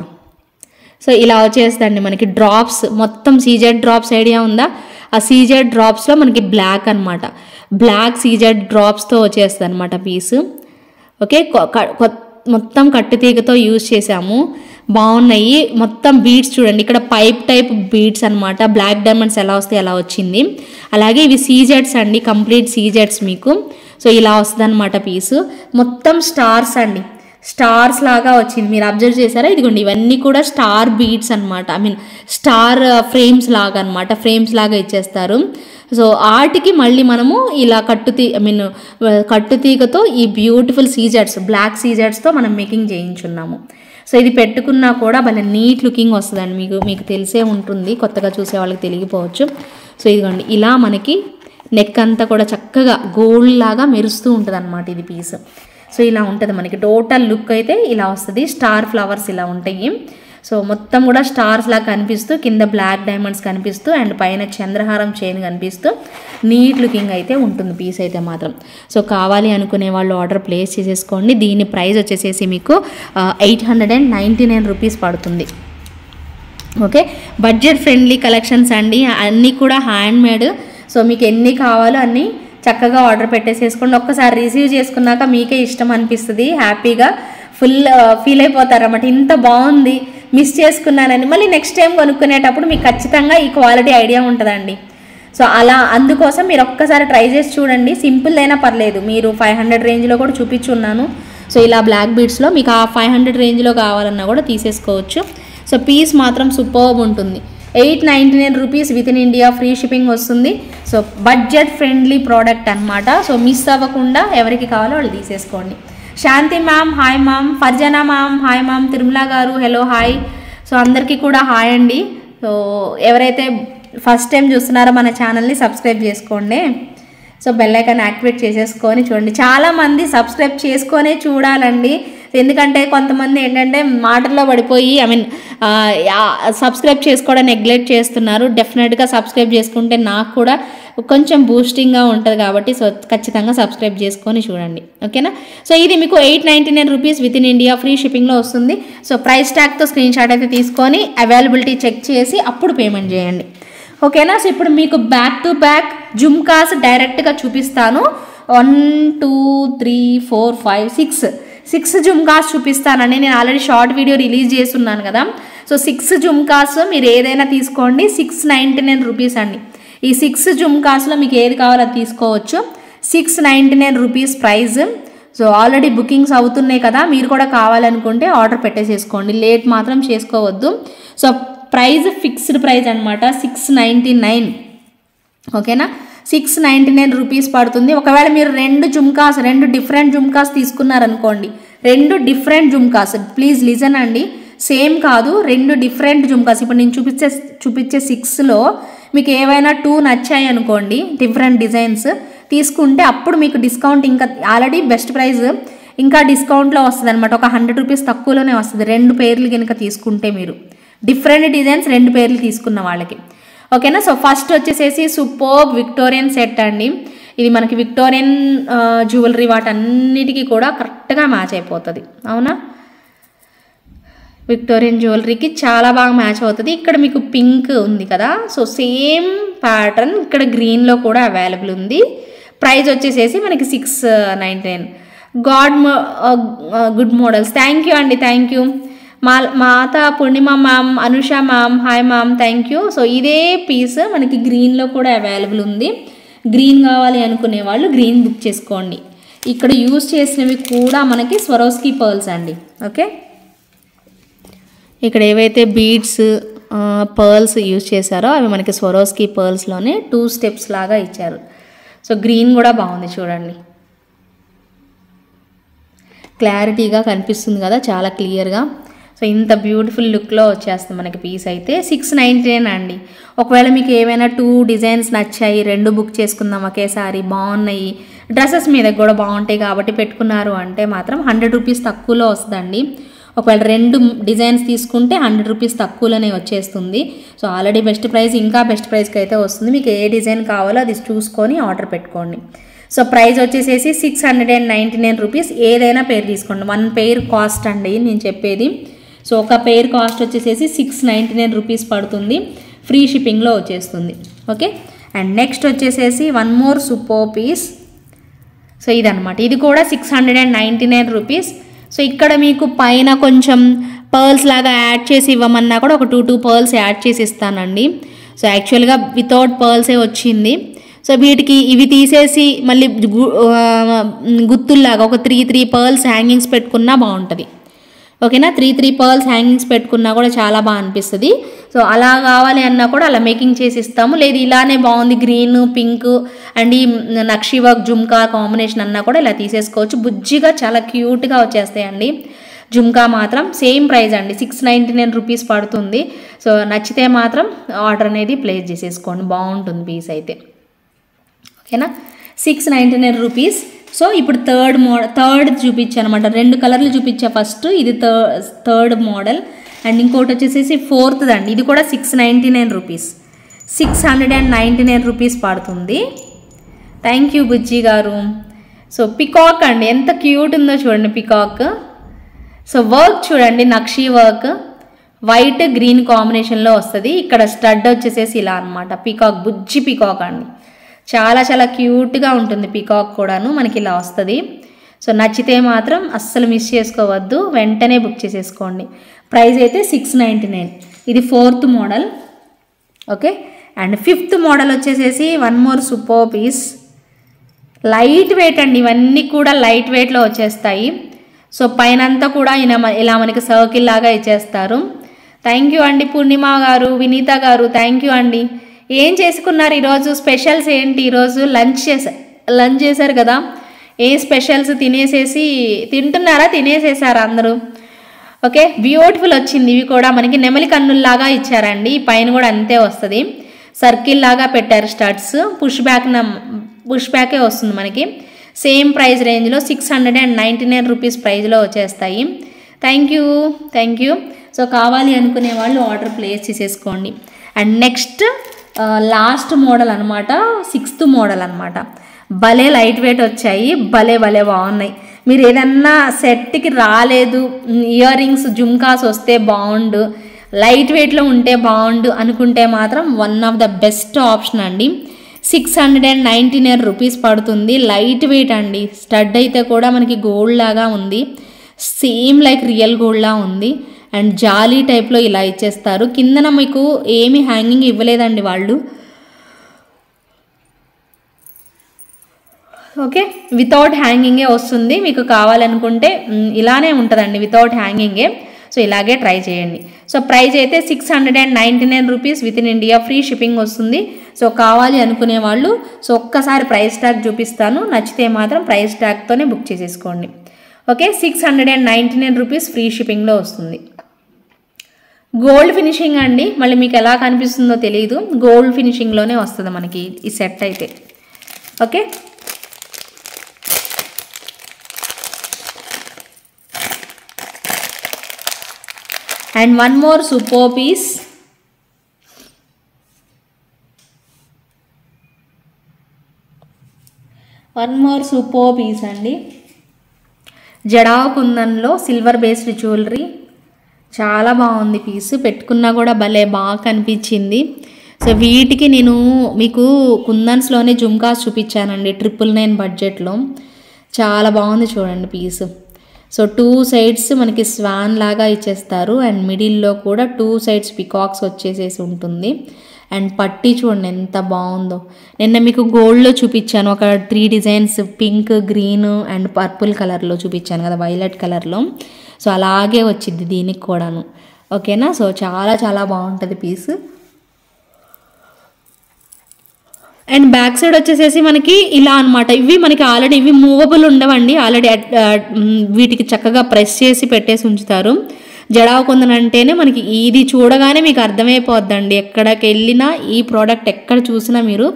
సో ఇలా వచ్చేస్తుందండి మనకి డ్రాప్స్, మొత్తం సీజెడ్ డ్రాప్స్ ఐడియా ఉందా? ఆ సీజెడ్ డ్రాప్స్లో మనకి బ్లాక్ అనమాట, బ్లాక్ సీజెడ్ డ్రాప్స్తో వచ్చేస్తుంది అనమాట పీసు. ఓకే, మొత్తం కట్టుతీగతో యూజ్ చేసాము, బాగున్నాయి. మొత్తం బీడ్స్ చూడండి, ఇక్కడ పైప్ టైప్ బీడ్స్ అనమాట. బ్లాక్ డైమండ్స్ ఎలా వస్తాయి అలా వచ్చింది. అలాగే ఇవి సీజెడ్స్ అండి, కంప్లీట్ సీజెడ్స్ మీకు. సో ఇలా వస్తుంది అనమాట పీసు. మొత్తం స్టార్స్ అండి, స్టార్స్ లాగా వచ్చింది. మీరు అబ్జర్వ్ చేశారా? ఇదిగోండి, ఇవన్నీ కూడా స్టార్ బీడ్స్ అనమాట. స్టార్ ఫ్రేమ్స్ లాగా అనమాట, ఫ్రేమ్స్ లాగా ఇచ్చేస్తారు. సో వాటికి మళ్ళీ మనము ఇలా కట్టుతీగతో ఈ బ్యూటిఫుల్ సీజెడ్స్, బ్లాక్ సీజెడ్స్తో మనం మేకింగ్ చేయించున్నాము. సో ఇది పెట్టుకున్నా కూడా భలే నీట్ లుకింగ్ వస్తుందండి. మీకు తెలిసే ఉంటుంది, కొత్తగా చూసే వాళ్ళకి తెలియకపోవచ్చు. సో ఇదిగోండి, ఇలా మనకి నెక్ అంతా కూడా చక్కగా గోల్డ్ లాగా మెరుస్తూ ఉంటుంది అనమాట ఇది పీస్. సో ఇలా ఉంటుంది మనకి టోటల్ లుక్ అయితే ఇలా వస్తుంది. స్టార్ ఫ్లవర్స్ ఇలా ఉంటాయి. సో మొత్తం కూడా స్టార్స్ లాగా కనిపిస్తూ, కింద బ్లాక్ డైమండ్స్ కనిపిస్తూ, అండ్ పైన చంద్రహారం చైన్ కనిపిస్తూ నీట్ లుకింగ్ అయితే ఉంటుంది పీస్ అయితే మాత్రం. సో కావాలి అనుకునే వాళ్ళు ఆర్డర్ ప్లేస్ చేసేసుకోండి. దీని ప్రైస్ వచ్చేసేసి మీకు 899 రూపీస్ పడుతుంది. ఓకే, బడ్జెట్ ఫ్రెండ్లీ కలెక్షన్స్ అండి, అన్నీ కూడా హ్యాండ్ మేడ్. సో మీకు ఎన్ని కావాలో అన్నీ చక్కగా ఆర్డర్ పెట్టేసేసుకోండి. ఒక్కసారి రిసీవ్ చేసుకున్నాక మీకే ఇష్టం అనిపిస్తుంది, హ్యాపీగా ఫీల్ అయిపోతారన్నమాట. ఇంత బాగుంది, మిస్ చేసుకున్నానని మళ్ళీ నెక్స్ట్ టైం కొనుక్కునేటప్పుడు మీకు ఖచ్చితంగా ఈ క్వాలిటీ ఐడియా ఉంటుందండి. సో అలా అందుకోసం మీరు ఒక్కసారి ట్రై చేసి చూడండి. సింపుల్ అయినా పర్లేదు, మీరు 500 రేంజ్లో కూడా చూపించున్నాను. సో ఇలా బ్లాక్ బీడ్స్లో మీకు ఆ 500 రేంజ్లో కావాలన్నా కూడా తీసేసుకోవచ్చు. సో పీస్ మాత్రం సూపర్బ్ ఉంటుంది. 899 rupees with in India free shipping వస్తుంది. సో బడ్జెట్ ఫ్రెండ్లీ ప్రోడక్ట్ అనమాట. సో మిస్ అవ్వకుండా ఎవరికి కావాలో వాళ్ళు తీసేసుకోండి. Shanti ma'am hi ma'am, Farzana ma'am hi ma'am, Tirumala గారు హలో హాయ్. సో అందరికీ కూడా హాయ్ అండి. సో ఎవరైతే ఫస్ట్ టైం చూస్తున్నారో మన ఛానల్ని సబ్స్క్రైబ్ చేసుకోండి. సో బెల్ ఐకాన్ యాక్టివేట్ చేసేసుకొని చూడండి. చాలామంది సబ్స్క్రైబ్ చేసుకొనే చూడాలండి, ఎందుకంటే కొంతమంది ఏంటంటే మాటల్లో పడిపోయి సబ్స్క్రైబ్ చేసుకోవడం నెగ్లెక్ట్ చేస్తున్నారు. డెఫినెట్గా సబ్స్క్రైబ్ చేసుకుంటే నాకు కూడా కొంచెం బూస్టింగ్గా ఉంటుంది కాబట్టి సో ఖచ్చితంగా సబ్స్క్రైబ్ చేసుకొని చూడండి. ఓకేనా. సో ఇది మీకు 899 rupees with in India free షిప్పింగ్లో వస్తుంది. సో ప్రైస్ ట్యాగ్తో స్క్రీన్ షాట్ అయితే తీసుకొని అవైలబిలిటీ చెక్ చేసి అప్పుడు పేమెంట్ చేయండి. ఓకేనా. సో ఇప్పుడు మీకు బ్యాక్ టు బ్యాక్ జుమ్కాస్ డైరెక్ట్గా చూపిస్తాను. 1 2 3 4 5 6 జుమ్కాస్ చూపిస్తానండి. నేను ఆల్రెడీ షార్ట్ వీడియో రిలీజ్ చేస్తున్నాను కదా. సో 6 జుమ్కాస్ మీరు ఏదైనా తీసుకోండి. 699 రూపీస్ అండి. ఈ 6 జుమ్కాస్లో మీకు ఏది కావాలో అది తీసుకోవచ్చు. 699 rupees price. So already bookings అవుతున్నాయి కదా, మీరు కూడా కావాలనుకుంటే ఆర్డర్ పెట్టేసేసుకోండి, లేట్ మాత్రం చేసుకోవద్దు. సో ప్రైస్ ఫిక్స్డ్ ప్రైస్ అనమాట, 699. ఓకేనా, 699 రూపీస్ పడుతుంది. ఒకవేళ మీరు రెండు డిఫరెంట్ జుమ్కాస్ తీసుకున్నారనుకోండి, 2 డిఫరెంట్ జుమ్కాస్, ప్లీజ్ లిజన్ అండి, సేమ్ కాదు, 2 డిఫరెంట్ జుమ్కాస్. ఇప్పుడు నేను చూపించే 6లో మీకు ఏవైనా 2 నచ్చాయి అనుకోండి, డిఫరెంట్ డిజైన్స్ తీసుకుంటే అప్పుడు మీకు డిస్కౌంట్ ఇంకా ఆల్రెడీ బెస్ట్ ప్రైస్ ఇంకా డిస్కౌంట్లో వస్తుంది అనమాట. ఒక 100 రూపీస్ తక్కువలోనే వస్తుంది 2 పేర్లు కనుక తీసుకుంటే, మీరు డిఫరెంట్ డిజైన్స్ 2 పేర్లు తీసుకున్న వాళ్ళకి. ఓకేనా. సో ఫస్ట్ వచ్చేసేసి సూపర్బ్ విక్టోరియన్ సెట్ అండి. ఇది మనకి విక్టోరియన్ జ్యువెలరీ వాటన్నిటికీ కూడా కరెక్ట్గా మ్యాచ్ అయిపోతుంది. అవునా, విక్టోరియన్ జ్యువెలరీకి చాలా బాగా మ్యాచ్ అవుతుంది. ఇక్కడ మీకు పింక్ ఉంది కదా, సో సేమ్ ప్యాటర్న్ ఇక్కడ గ్రీన్లో కూడా అవైలబుల్ ఉంది. ప్రైస్ వచ్చేసేసి మనకి 699. గుడ్ మోడల్స్, థ్యాంక్ యూ అండి, thank you. Mata Purnima ma'am, Anusha ma'am, hi ma'am, thank you. So ఇదే పీస్ మనకి గ్రీన్లో కూడా అవైలబుల్ ఉంది. గ్రీన్ కావాలి అనుకునే వాళ్ళు గ్రీన్ బుక్ చేసుకోండి. ఇక్కడ యూజ్ చేసినవి కూడా మనకి స్వరోస్కీ పర్ల్స్ అండి. ఓకే, ఇక్కడ ఏవైతే బీడ్స్ పర్ల్స్ యూజ్ చేశారో అవి మనకి స్వరోస్కీ పర్ల్స్లోనే 2 స్టెప్స్ లాగా ఇచ్చారు. సో గ్రీన్ కూడా బాగుంది చూడండి, క్లారిటీగా కనిపిస్తుంది కదా, చాలా క్లియర్గా. సో ఇంత బ్యూటిఫుల్ లుక్లో వచ్చేస్తుంది మనకి పీస్ అయితే. 699 అండి. ఒకవేళ మీకు ఏమైనా 2 డిజైన్స్ నచ్చాయి, 2 బుక్ చేసుకుందాం ఒకేసారి, బాగున్నాయి, డ్రెస్సెస్ మీద కూడా బాగుంటాయి కాబట్టి పెట్టుకున్నారు అంటే మాత్రం 100 రూపీస్ తక్కువలో వస్తుందండి. ఒకవేళ 2 డిజైన్స్ తీసుకుంటే 100 రూపీస్ తక్కువలోనే వచ్చేస్తుంది. సో ఆల్రెడీ బెస్ట్ ప్రైస్, ఇంకా బెస్ట్ ప్రైస్కి అయితే వస్తుంది. మీకు ఏ డిజైన్ కావాలో అది చూసుకొని ఆర్డర్ పెట్టుకోండి. సో ప్రైస్ వచ్చేసేసి 699 రూపీస్. ఏదైనా పేరు తీసుకోండి, 1 పెయిర్ కాస్ట్ అండి నేను చెప్పేది. సో ఒక పెయిర్ కాస్ట్ వచ్చేసేసి 699 రూపీస్ పడుతుంది, ఫ్రీ షిప్పింగ్లో వచ్చేస్తుంది. ఓకే, అండ్ నెక్స్ట్ వచ్చేసేసి 1 మోర్ సూపర్ పీస్. సో ఇదనమాట, ఇది కూడా 699 రూపీస్. సో ఇక్కడ మీకు పైన కొంచెం పర్ల్స్ లాగా యాడ్ చేసి ఇవ్వమన్నా కూడా ఒక 2 పర్ల్స్ యాడ్ చేసి ఇస్తానండి. సో యాక్చువల్గా వితౌట్ పర్ల్సే వచ్చింది. సో వీటికి ఇవి తీసేసి మళ్ళీ గుత్తుల్లాగా ఒక 3 పర్ల్స్ హ్యాంగింగ్స్ పెట్టుకున్నా బాగుంటుంది. ఓకేనా, 3 పర్ల్స్ హ్యాంగింగ్స్ పెట్టుకున్నా కూడా చాలా బాగా అనిపిస్తుంది. సో అలా కావాలి అన్నా కూడా అలా మేకింగ్ చేసి ఇస్తాము. లేదు ఇలానే బాగుంది గ్రీన్ పింక్ అండ్ ఈ నక్షి వర్క్ జుమ్కా కాంబినేషన్ అన్నా కూడా ఇలా తీసేసుకోవచ్చు. బుజ్జిగా చాలా క్యూట్గా వచ్చేస్తాయండి. జుమ్కా మాత్రం సేమ్ ప్రైస్ అండి, 699 రూపీస్ పడుతుంది. సో నచ్చితే మాత్రం ఆర్డర్ అనేది ప్లేస్ చేసేసుకోండి, బాగుంటుంది పీస్ అయితే. ఓకేనా, 699 రూపీస్. సో ఇప్పుడు థర్డ్ చూపించాను అనమాట, 2 కలర్లు చూపించా. ఫస్ట్ ఇది థర్డ్ మోడల్ అండ్ ఇంకోటి వచ్చేసేసి 4th అండి. ఇది కూడా 699 రూపీస్, 699 రూపీస్ పడుతుంది. థ్యాంక్ యూ బుజ్జి గారు. సో పికాక్ అండి, ఎంత క్యూట్ ఉందో చూడండి పికాక్. సో వర్క్ చూడండి, నక్షి వర్క్ వైట్ గ్రీన్ కాంబినేషన్లో వస్తుంది. ఇక్కడ స్టడ్ వచ్చేసేసి ఇలా అనమాట, పికాక్ బుజ్జి పికాక్ అండి, చాలా చాలా క్యూట్గా ఉంటుంది పికాక్ కూడాను, మనకి ఇలా వస్తుంది. సో నచ్చితే మాత్రం అస్సలు మిస్ చేసుకోవద్దు, వెంటనే బుక్ చేసేసుకోండి. ప్రైస్ అయితే 699. ఇది 4th model. Okay, and 5th model వచ్చేసేసి 1 more super piece. Light weight అండి, ఇవన్నీ కూడా లైట్ వెయిట్లో వచ్చేస్తాయి. సో పైనంతా కూడా ఇలా మనకి సర్కిల్ లాగా ఇచ్చేస్తారు. థ్యాంక్ యూ అండి పూర్ణిమ గారు, వినీత గారు, థ్యాంక్ యూ అండి. ఏం చేసుకున్నారు ఈరోజు, స్పెషల్స్ ఏంటి? ఈరోజు లంచ్ చేశారు కదా, ఏ స్పెషల్స్ తినేసేసారా అందరూ? ఓకే, బ్యూటిఫుల్ వచ్చింది. ఇవి కూడా మనకి నెమలి కన్నుల్లాగా ఇచ్చారండి, పైన కూడా అంతే వస్తుంది, సర్కిల్ లాగా పెట్టారు స్టడ్స్. పుష్ బ్యాకే వస్తుంది మనకి. సేమ్ ప్రైస్ రేంజ్లో 699 రూపీస్ ప్రైజ్లో వచ్చేస్తాయి. Thank you. సో కావాలి అనుకునే వాళ్ళు ఆర్డర్ ప్లేస్ చేసేసుకోండి. అండ్ నెక్స్ట్ లాస్ట్ మోడల్ అనమాట, 6th మోడల్ అనమాట. భలే లైట్ వెయిట్ వచ్చాయి, భలే బాగున్నాయి. మీరు ఏదన్నా సెట్కి రాలేదు, ఇయర్ రింగ్స్ జుమ్కాస్ వస్తే బాగుండు, లైట్ వెయిట్లో ఉంటే బాగుండు అనుకుంటే మాత్రం one of the best option అండి. 699 రూపీస్ పడుతుంది. లైట్ వెయిట్ అండి, స్టడ్ అయితే కూడా మనకి గోల్డ్ లాగా ఉంది, సేమ్ లైక్ రియల్ గోల్డ్లా ఉంది. అండ్ జాలీ టైప్లో ఇలా ఇచ్చేస్తారు. కిందన మీకు ఏమి హ్యాంగింగ్ ఇవ్వలేదండి వాళ్ళు, ఓకే, వితౌట్ హ్యాంగింగే వస్తుంది. మీకు కావాలనుకుంటే ఇలానే ఉంటుందండి, వితౌట్ హ్యాంగింగే. సో ఇలాగే ట్రై చేయండి. సో ప్రైస్ అయితే 699 rupees with in India, free shipping వస్తుంది. సో కావాలి అనుకునే వాళ్ళు సో ఒక్కసారి ప్రైస్ ట్యాగ్ చూపిస్తాను, నచ్చితే మాత్రం ప్రైస్ ట్యాగ్తోనే బుక్ చేసేసుకోండి. ఓకే, 699 రూపీస్ ఫ్రీ షిప్పింగ్లో వస్తుంది. గోల్డ్ ఫినిషింగ్ అండి, మళ్ళీ మీకు ఎలా కనిపిస్తుందో తెలియదు, గోల్డ్ ఫినిషింగ్లోనే వస్తుంది మనకి ఈ సెట్ అయితే. Okay, and one more super piece. One more super piece అండి, జడావ్ కుందన్లో సిల్వర్ బేస్డ్ జ్యువెలరీ. చాలా బాగుంది పీస్, పెట్టుకున్నా కూడా భలే బాగా కనిపించింది. సో వీటికి నేను మీకు కుందన్స్లోనే జుమ్కాస్ చూపించానండి 999 బడ్జెట్లో. చాలా బాగుంది చూడండి పీస్. సో 2 సైడ్స్ మనకి స్వాన్ లాగా ఇచ్చేస్తారు అండ్ మిడిల్లో కూడా 2 సైడ్స్ పికాక్స్ వచ్చేసేసి ఉంటుంది. అండ్ పట్టీ చూడండి ఎంత బాగుందో. నిన్న మీకు గోల్డ్లో చూపించాను ఒక 3 designs, pink, green and purple కలర్లో చూపించాను కదా, వైలెట్ కలర్లో. సో అలాగే వచ్చింది దీనికి కూడాను. ఓకేనా, సో చాలా చాలా బాగుంటుంది పీస్. అండ్ బ్యాక్ సైడ్ వచ్చేసేసి మనకి ఇలా అనమాట. ఇవి మనకి ఆల్రెడీ ఇవి మూవబుల్ ఉండవండి, ఆల్రెడీ వీటికి చక్కగా ప్రెస్ చేసి పెట్టేసి ఉంచుతారు. జడావు కుందన్ అంటేనే మనకి ఇది చూడగానే మీకు అర్థమైపోద్దండి, ఎక్కడికి వెళ్ళినా ఈ ప్రోడక్ట్ ఎక్కడ చూసినా మీరు.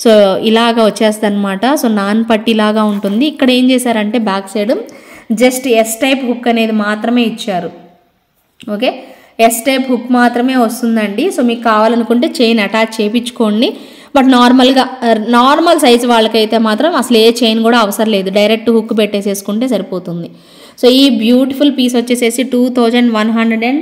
సో ఇలాగా వచ్చేస్తుంది అనమాట. సో నాన్ పట్టీ లాగా ఉంటుంది. ఇక్కడ ఏం చేశారంటే back side just S type hook అనేది మాత్రమే ఇచ్చారు. ఓకే, ఎస్ టైప్ హుక్ మాత్రమే వస్తుందండి. సో మీకు కావాలనుకుంటే చైన్ అటాచ్ చేయించుకోండి. బట్ నార్మల్ సైజు వాళ్ళకైతే మాత్రం అసలు ఏ చైన్ కూడా అవసరం లేదు, డైరెక్ట్ హుక్ పెట్టేసేసుకుంటే సరిపోతుంది. సో ఈ బ్యూటిఫుల్ పీస్ వచ్చేసేసి 2199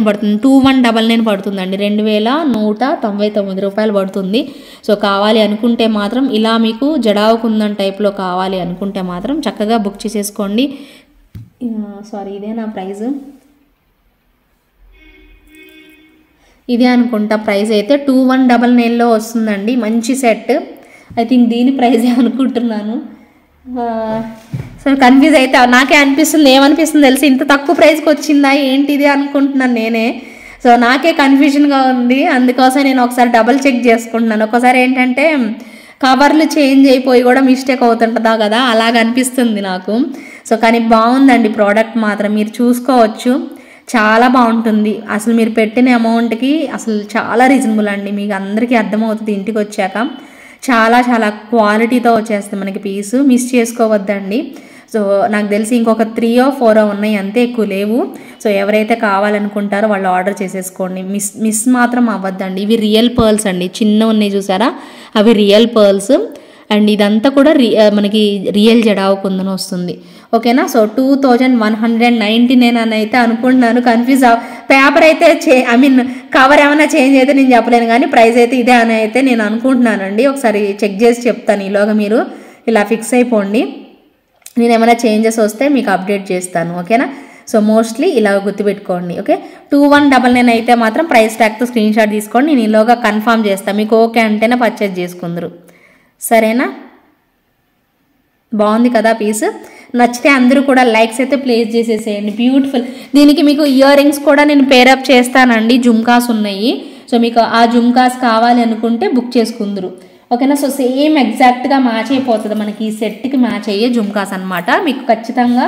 పడుతుంది, 2199 పడుతుందండి, 2199 రూపాయలు పడుతుంది. సో కావాలి అనుకుంటే మాత్రం ఇలా మీకు జడావు కుందన్ టైప్లో కావాలి అనుకుంటే మాత్రం చక్కగా బుక్ చేసేసుకోండి. సారీ, ఇదే నా ప్రైజు, ఇదే అనుకుంటా ప్రైస్ అయితే 2199లో వస్తుందండి. మంచి సెట్, ఐ థింక్ దీని ప్రైజే అనుకుంటున్నాను. సో కన్ఫ్యూజ్ అయితే నాకే అనిపిస్తుంది, ఏమనిపిస్తుంది తెలిసి, ఇంత తక్కువ ప్రైస్కి వచ్చిందా ఏంటిది అనుకుంటున్నాను నేనే. సో నాకే కన్ఫ్యూజన్గా ఉంది, అందుకోసం నేను ఒకసారి డబల్ చెక్ చేసుకుంటున్నాను. ఒకసారి ఏంటంటే కవర్లు చేంజ్ అయిపోయి కూడా మిస్టేక్ అవుతుంటుందా కదా, అలాగ అనిపిస్తుంది నాకు. సో కానీ బాగుందండి ప్రోడక్ట్ మాత్రం, మీరు చూసుకోవచ్చు, చాలా బాగుంటుంది. అసలు మీరు పెట్టిన అమౌంట్కి అసలు చాలా రీజనబుల్ అండి, మీకు అందరికీ అర్థమవుతుంది ఇంటికి వచ్చాక. చాలా చాలా క్వాలిటీతో వచ్చేస్తుంది మనకి పీసు, మిస్ చేసుకోవద్దండి. సో నాకు తెలిసి ఇంకొక 3 or 4 ఉన్నాయి, అంతే, ఎక్కువ లేవు. సో ఎవరైతే కావాలనుకుంటారో వాళ్ళు ఆర్డర్ చేసేసుకోండి, మిస్ మాత్రం అవ్వద్దండి. ఇవి రియల్ పర్ల్స్ అండి, చిన్న ఉన్నాయి చూసారా, అవి రియల్ పర్ల్స్. అండ్ ఇదంతా కూడా మనకి రియల్ జడావు కుందన్ వస్తుంది. ఓకేనా, సో 2199 అని అయితే అనుకుంటున్నాను. కన్ఫ్యూజ్ పేపర్ అయితే కవర్ ఏమైనా చేంజ్ అయితే నేను చెప్పలేను, కానీ ప్రైస్ అయితే ఇదే అని అయితే నేను అనుకుంటున్నానండి. ఒకసారి చెక్ చేసి చెప్తాను, ఈలోగా మీరు ఇలా ఫిక్స్ అయిపోండి. నేను ఏమైనా చేంజెస్ వస్తే మీకు అప్డేట్ చేస్తాను. ఓకేనా, సో మోస్ట్లీ ఇలా గుర్తుపెట్టుకోండి. ఓకే, 2199 అయితే మాత్రం ప్రైస్ ట్యాగ్తో స్క్రీన్ షాట్ తీసుకోండి, నేను ఈలోగా కన్ఫర్మ్ చేస్తాను. మీకు ఓకే అంటేనే పర్చేజ్ చేసుకుందరు, సరేనా? బాగుంది కదా పీస్, నచ్చితే అందరూ కూడా లైక్స్ అయితే ప్లేస్ చేసేసేయండి. బ్యూటిఫుల్, దీనికి మీకు ఇయర్ రింగ్స్ కూడా నేను పేరప్ చేస్తానండి, జుమ్కాస్ ఉన్నాయి. సో మీకు ఆ జుమ్కాస్ కావాలి అనుకుంటే బుక్ చేసుకుందరు. ఓకేనా, సో సేమ్ ఎగ్జాక్ట్గా మ్యాచ్ అయిపోతుంది మనకి, ఈ సెట్కి మ్యాచ్ అయ్యే జుమ్కాస్ అనమాట. మీకు ఖచ్చితంగా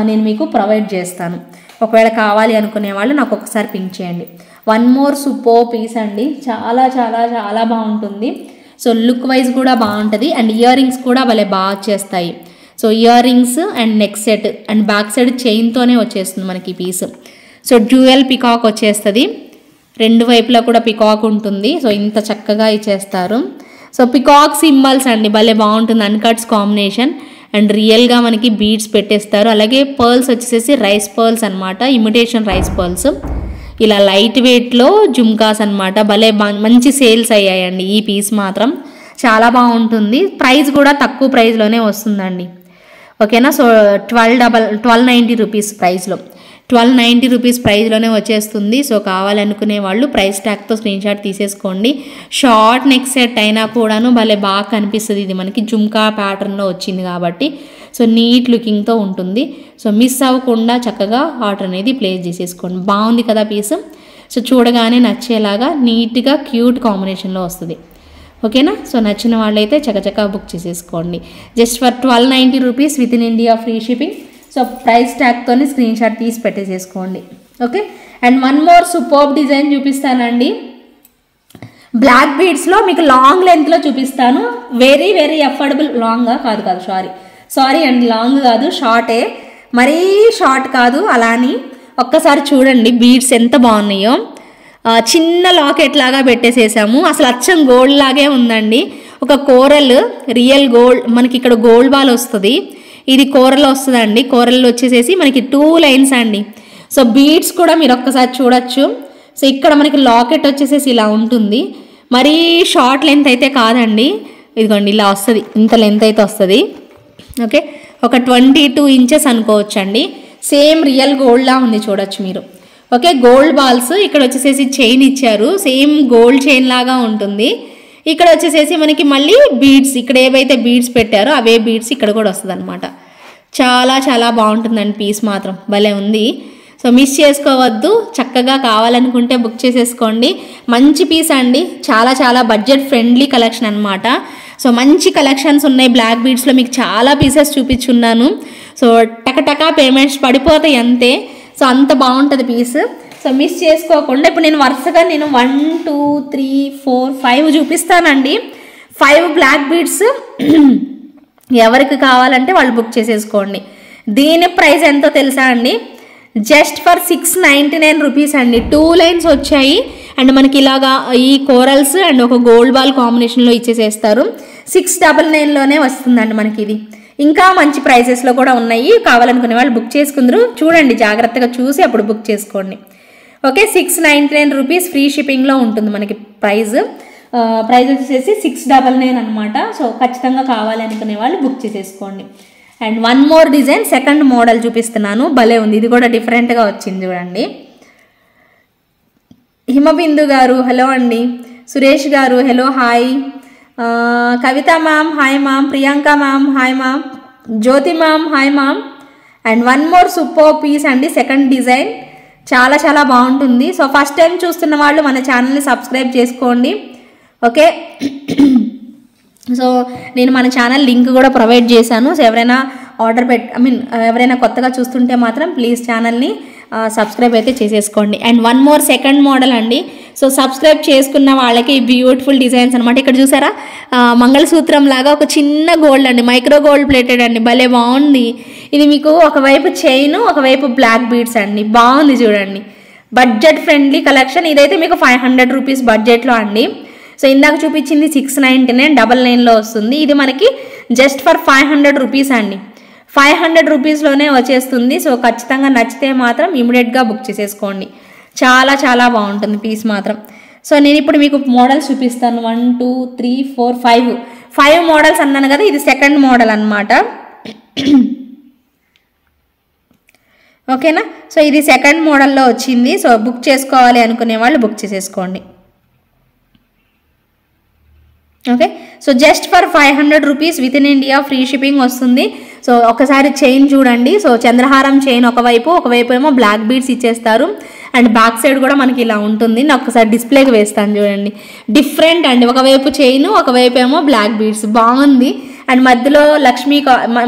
నేను మీకు ప్రొవైడ్ చేస్తాను. ఒకవేళ కావాలి అనుకునే వాళ్ళు నాకు ఒకసారి పింక్ చేయండి. వన్ మోర్ సూపర్ పీస్ అండి, చాలా చాలా చాలా బాగుంటుంది. సో లుక్ వైజ్ కూడా బాగుంటుంది అండ్ ఇయర్ రింగ్స్ కూడా భలే బాగా చేస్తాయి. So ear rings and neck set and back side చైన్తోనే వచ్చేస్తుంది మనకి ఈ పీస్. సో డ్యూయల్ పికాక్ వచ్చేస్తుంది, 2 వైపులా కూడా పికాక్ ఉంటుంది. సో ఇంత చక్కగా ఇచ్చేస్తారు. సో పికాక్ సింబల్స్ అండి, భలే బాగుంటుంది, అన్కట్స్ కాంబినేషన్ అండ్ రియల్గా మనకి బీడ్స్ పెట్టేస్తారు. అలాగే పర్ల్స్ వచ్చేసేసి రైస్ పర్ల్స్ అనమాట, ఇమిటేషన్ రైస్ పర్ల్స్. ఇలా లైట్ వెయిట్లో జుమ్కాస్ అనమాట, భలే మంచి సేల్స్ అయ్యాయండి. ఈ పీస్ మాత్రం చాలా బాగుంటుంది, ప్రైస్ కూడా తక్కువ ప్రైస్లోనే వస్తుందండి. ఓకేనా, సో 1290 రూపీస్ ప్రైస్లో. 1290 రూపీస్ ప్రైస్లోనే వచ్చేస్తుంది. సో కావాలనుకునే వాళ్ళు ప్రైస్ ట్యాగ్తో స్క్రీన్ షాట్ తీసేసుకోండి. షార్ట్ నెక్ సెట్ అయినా కూడాను భలే బాగా కనిపిస్తుంది. ఇది మనకి జుమ్కా ప్యాటర్న్లో వచ్చింది కాబట్టి సో నీట్ లుకింగ్తో ఉంటుంది. సో మిస్ అవ్వకుండా చక్కగా ఆర్డర్ అనేది ప్లేస్ చేసేసుకోండి. బాగుంది కదా పీస్. సో చూడగానే నచ్చేలాగా నీట్గా క్యూట్ కాంబినేషన్లో వస్తుంది. ఓకేనా? సో నచ్చిన వాళ్ళైతే చక్కచక్క బుక్ చేసేసుకోండి. Just for 1290 rupees with in India free shipping. So price ట్యాగ్తోనే స్క్రీన్ షాట్ తీసి పెట్టేసేసుకోండి. Okay. And one more superb design చూపిస్తానండి. బ్లాక్ బీడ్స్లో మీకు లాంగ్ లెంత్లో చూపిస్తాను. Very very affordable. లాంగా కాదు సారీ అండి, లాంగ్ కాదు, షార్టే. మరీ షార్ట్ కాదు. అలా అని ఒక్కసారి చూడండి బీడ్స్ ఎంత బాగున్నాయో. చిన్న లాకెట్ లాగా పెట్టేసేసాము. అసలు అచ్చం గోల్డ్ లాగే ఉందండి. ఒక కోరల్ రియల్ గోల్డ్, మనకి ఇక్కడ గోల్డ్ బాల్ వస్తుంది. ఇది కోరల్ వస్తుందండి. కోరల్ వచ్చేసేసి మనకి 2 లైన్స్ అండి. సో బీడ్స్ కూడా మీరు ఒక్కసారి చూడొచ్చు. సో ఇక్కడ మనకి లాకెట్ వచ్చేసేసి ఇలా ఉంటుంది. మరీ షార్ట్ లెంత్ అయితే కాదండి. ఇదిగోండి ఇలా వస్తుంది, ఇంత లెంత్ అయితే వస్తుంది. ఓకే, ఒక 22 ఇంచెస్ అనుకోవచ్చు అండి. సేమ్ రియల్ గోల్డ్లా ఉంది, చూడొచ్చు మీరు. ఓకే, గోల్డ్ బాల్స్ ఇక్కడ వచ్చేసేసి చైన్ ఇచ్చారు. సేమ్ గోల్డ్ చైన్ లాగా ఉంటుంది. ఇక్కడ వచ్చేసేసి మనకి మళ్ళీ బీడ్స్, ఇక్కడ ఏవైతే బీడ్స్ పెట్టారో అవే బీడ్స్ ఇక్కడ కూడా వస్తుంది అనమాట. చాలా చాలా బాగుంటుందండి పీస్ మాత్రం, భలే ఉంది. సో మిస్ చేసుకోవద్దు. చక్కగా కావాలనుకుంటే బుక్ చేసేసుకోండి. మంచి పీస్ అండి. చాలా చాలా బడ్జెట్ ఫ్రెండ్లీ కలెక్షన్ అనమాట. సో మంచి కలెక్షన్స్ ఉన్నాయి. బ్లాక్ బీడ్స్లో మీకు చాలా పీసెస్ చూపించున్నాను. సో టకటకా పేమెంట్స్ పడిపోతాయి అంతే. సో అంత బాగుంటుంది పీస్. సో మిస్ చేసుకోకుండా ఇప్పుడు నేను వరుసగా 1 2 3 4 5 చూపిస్తానండి. 5 బ్లాక్ బీడ్స్ ఎవరికి కావాలంటే వాళ్ళు బుక్ చేసేసుకోండి. దీని ప్రైస్ ఎంతో తెలుసా అండి? జస్ట్ ఫర్ 699 రూపీస్ అండి. 2 లైన్స్ వచ్చాయి అండ్ మనకి ఇలాగా ఈ కోరల్స్ అండ్ ఒక గోల్డ్ బాల్ కాంబినేషన్లో ఇచ్చేసేస్తారు. 699లోనే వస్తుందండి మనకి ఇది. ఇంకా మంచి ప్రైసెస్లో కూడా ఉన్నాయి. కావాలనుకునే వాళ్ళు బుక్ చేసుకుందరు. చూడండి, జాగ్రత్తగా చూసి అప్పుడు బుక్ చేసుకోండి. ఓకే, 699 రూపీస్ ఫ్రీ షిప్పింగ్లో ఉంటుంది మనకి ప్రైస్. ప్రైస్ వచ్చేసి 699 అనమాట. సో ఖచ్చితంగా కావాలనుకునే వాళ్ళు బుక్ చేసేసుకోండి. And one more design, second model చూపిస్తున్నాను. భలే ఉంది, ఇది కూడా డిఫరెంట్గా వచ్చింది చూడండి. హిమబిందు గారు హలో అండి. సురేష్ గారు hello hi. Kavitha ma'am hi ma'am. Priyanka ma'am hi ma'am. Jyothi ma'am hi ma'am. And one more super piece అండి. సెకండ్ డిజైన్ చాలా చాలా బాగుంటుంది. సో ఫస్ట్ టైం చూస్తున్న వాళ్ళు మన ఛానల్ని సబ్స్క్రైబ్ చేసుకోండి. ఓకే, సో నేను మన ఛానల్ లింక్ కూడా ప్రొవైడ్ చేశాను. సో ఎవరైనా ఆర్డర్ ఎవరైనా కొత్తగా చూస్తుంటే మాత్రం ప్లీజ్ ఛానల్ని సబ్స్క్రైబ్ అయితే చేసేసుకోండి. And one more second model అండి. సో సబ్స్క్రైబ్ చేసుకున్న వాళ్ళకి బ్యూటిఫుల్ డిజైన్స్ అనమాట. ఇక్కడ చూసారా, మంగళసూత్రం లాగా ఒక చిన్న గోల్డ్ అండి, మైక్రో గోల్డ్ ప్లేటెడ్ అండి, భలే బాగుంది. ఇది మీకు ఒకవైపు చైన్, ఒకవైపు బ్లాక్ బీడ్స్ అండి. బాగుంది చూడండి, బడ్జెట్ ఫ్రెండ్లీ కలెక్షన్. ఇదైతే మీకు 500 రూపీస్ బడ్జెట్లో అండి. సో ఇందాక చూపించింది 699, 99లో వస్తుంది. ఇది మనకి జస్ట్ ఫర్ 500 రూపీస్ అండి. 500 రూపీస్లోనే వచ్చేస్తుంది. సో ఖచ్చితంగా నచ్చితే మాత్రం ఇమీడియట్గా బుక్ చేసేసుకోండి. చాలా చాలా బాగుంటుంది పీస్ మాత్రం. సో నేను ఇప్పుడు మీకు మోడల్స్ చూపిస్తాను. 1 2 3 4 5 మోడల్స్ అన్నాను కదా, ఇది సెకండ్ మోడల్ అనమాట. ఓకేనా? సో ఇది సెకండ్ మోడల్లో వచ్చింది. సో బుక్ చేసుకోవాలి అనుకునే వాళ్ళు బుక్ చేసేసుకోండి. Okay, so just for 500 rupees with in India free shipping వస్తుంది. సో ఒకసారి చైన్ చూడండి. సో చంద్రహారం చైన్ ఒకవైపు ఏమో బ్లాక్ బీడ్స్ ఇచ్చేస్తారు. అండ్ బ్యాక్ సైడ్ కూడా మనకి ఇలా ఉంటుంది. నేను ఒకసారి డిస్ప్లేకి వేస్తాను చూడండి. డిఫరెంట్ అండి, ఒకవైపు చైన్, ఒకవైపు ఏమో బ్లాక్ బీడ్స్. బాగుంది. అండ్ మధ్యలో లక్ష్మీ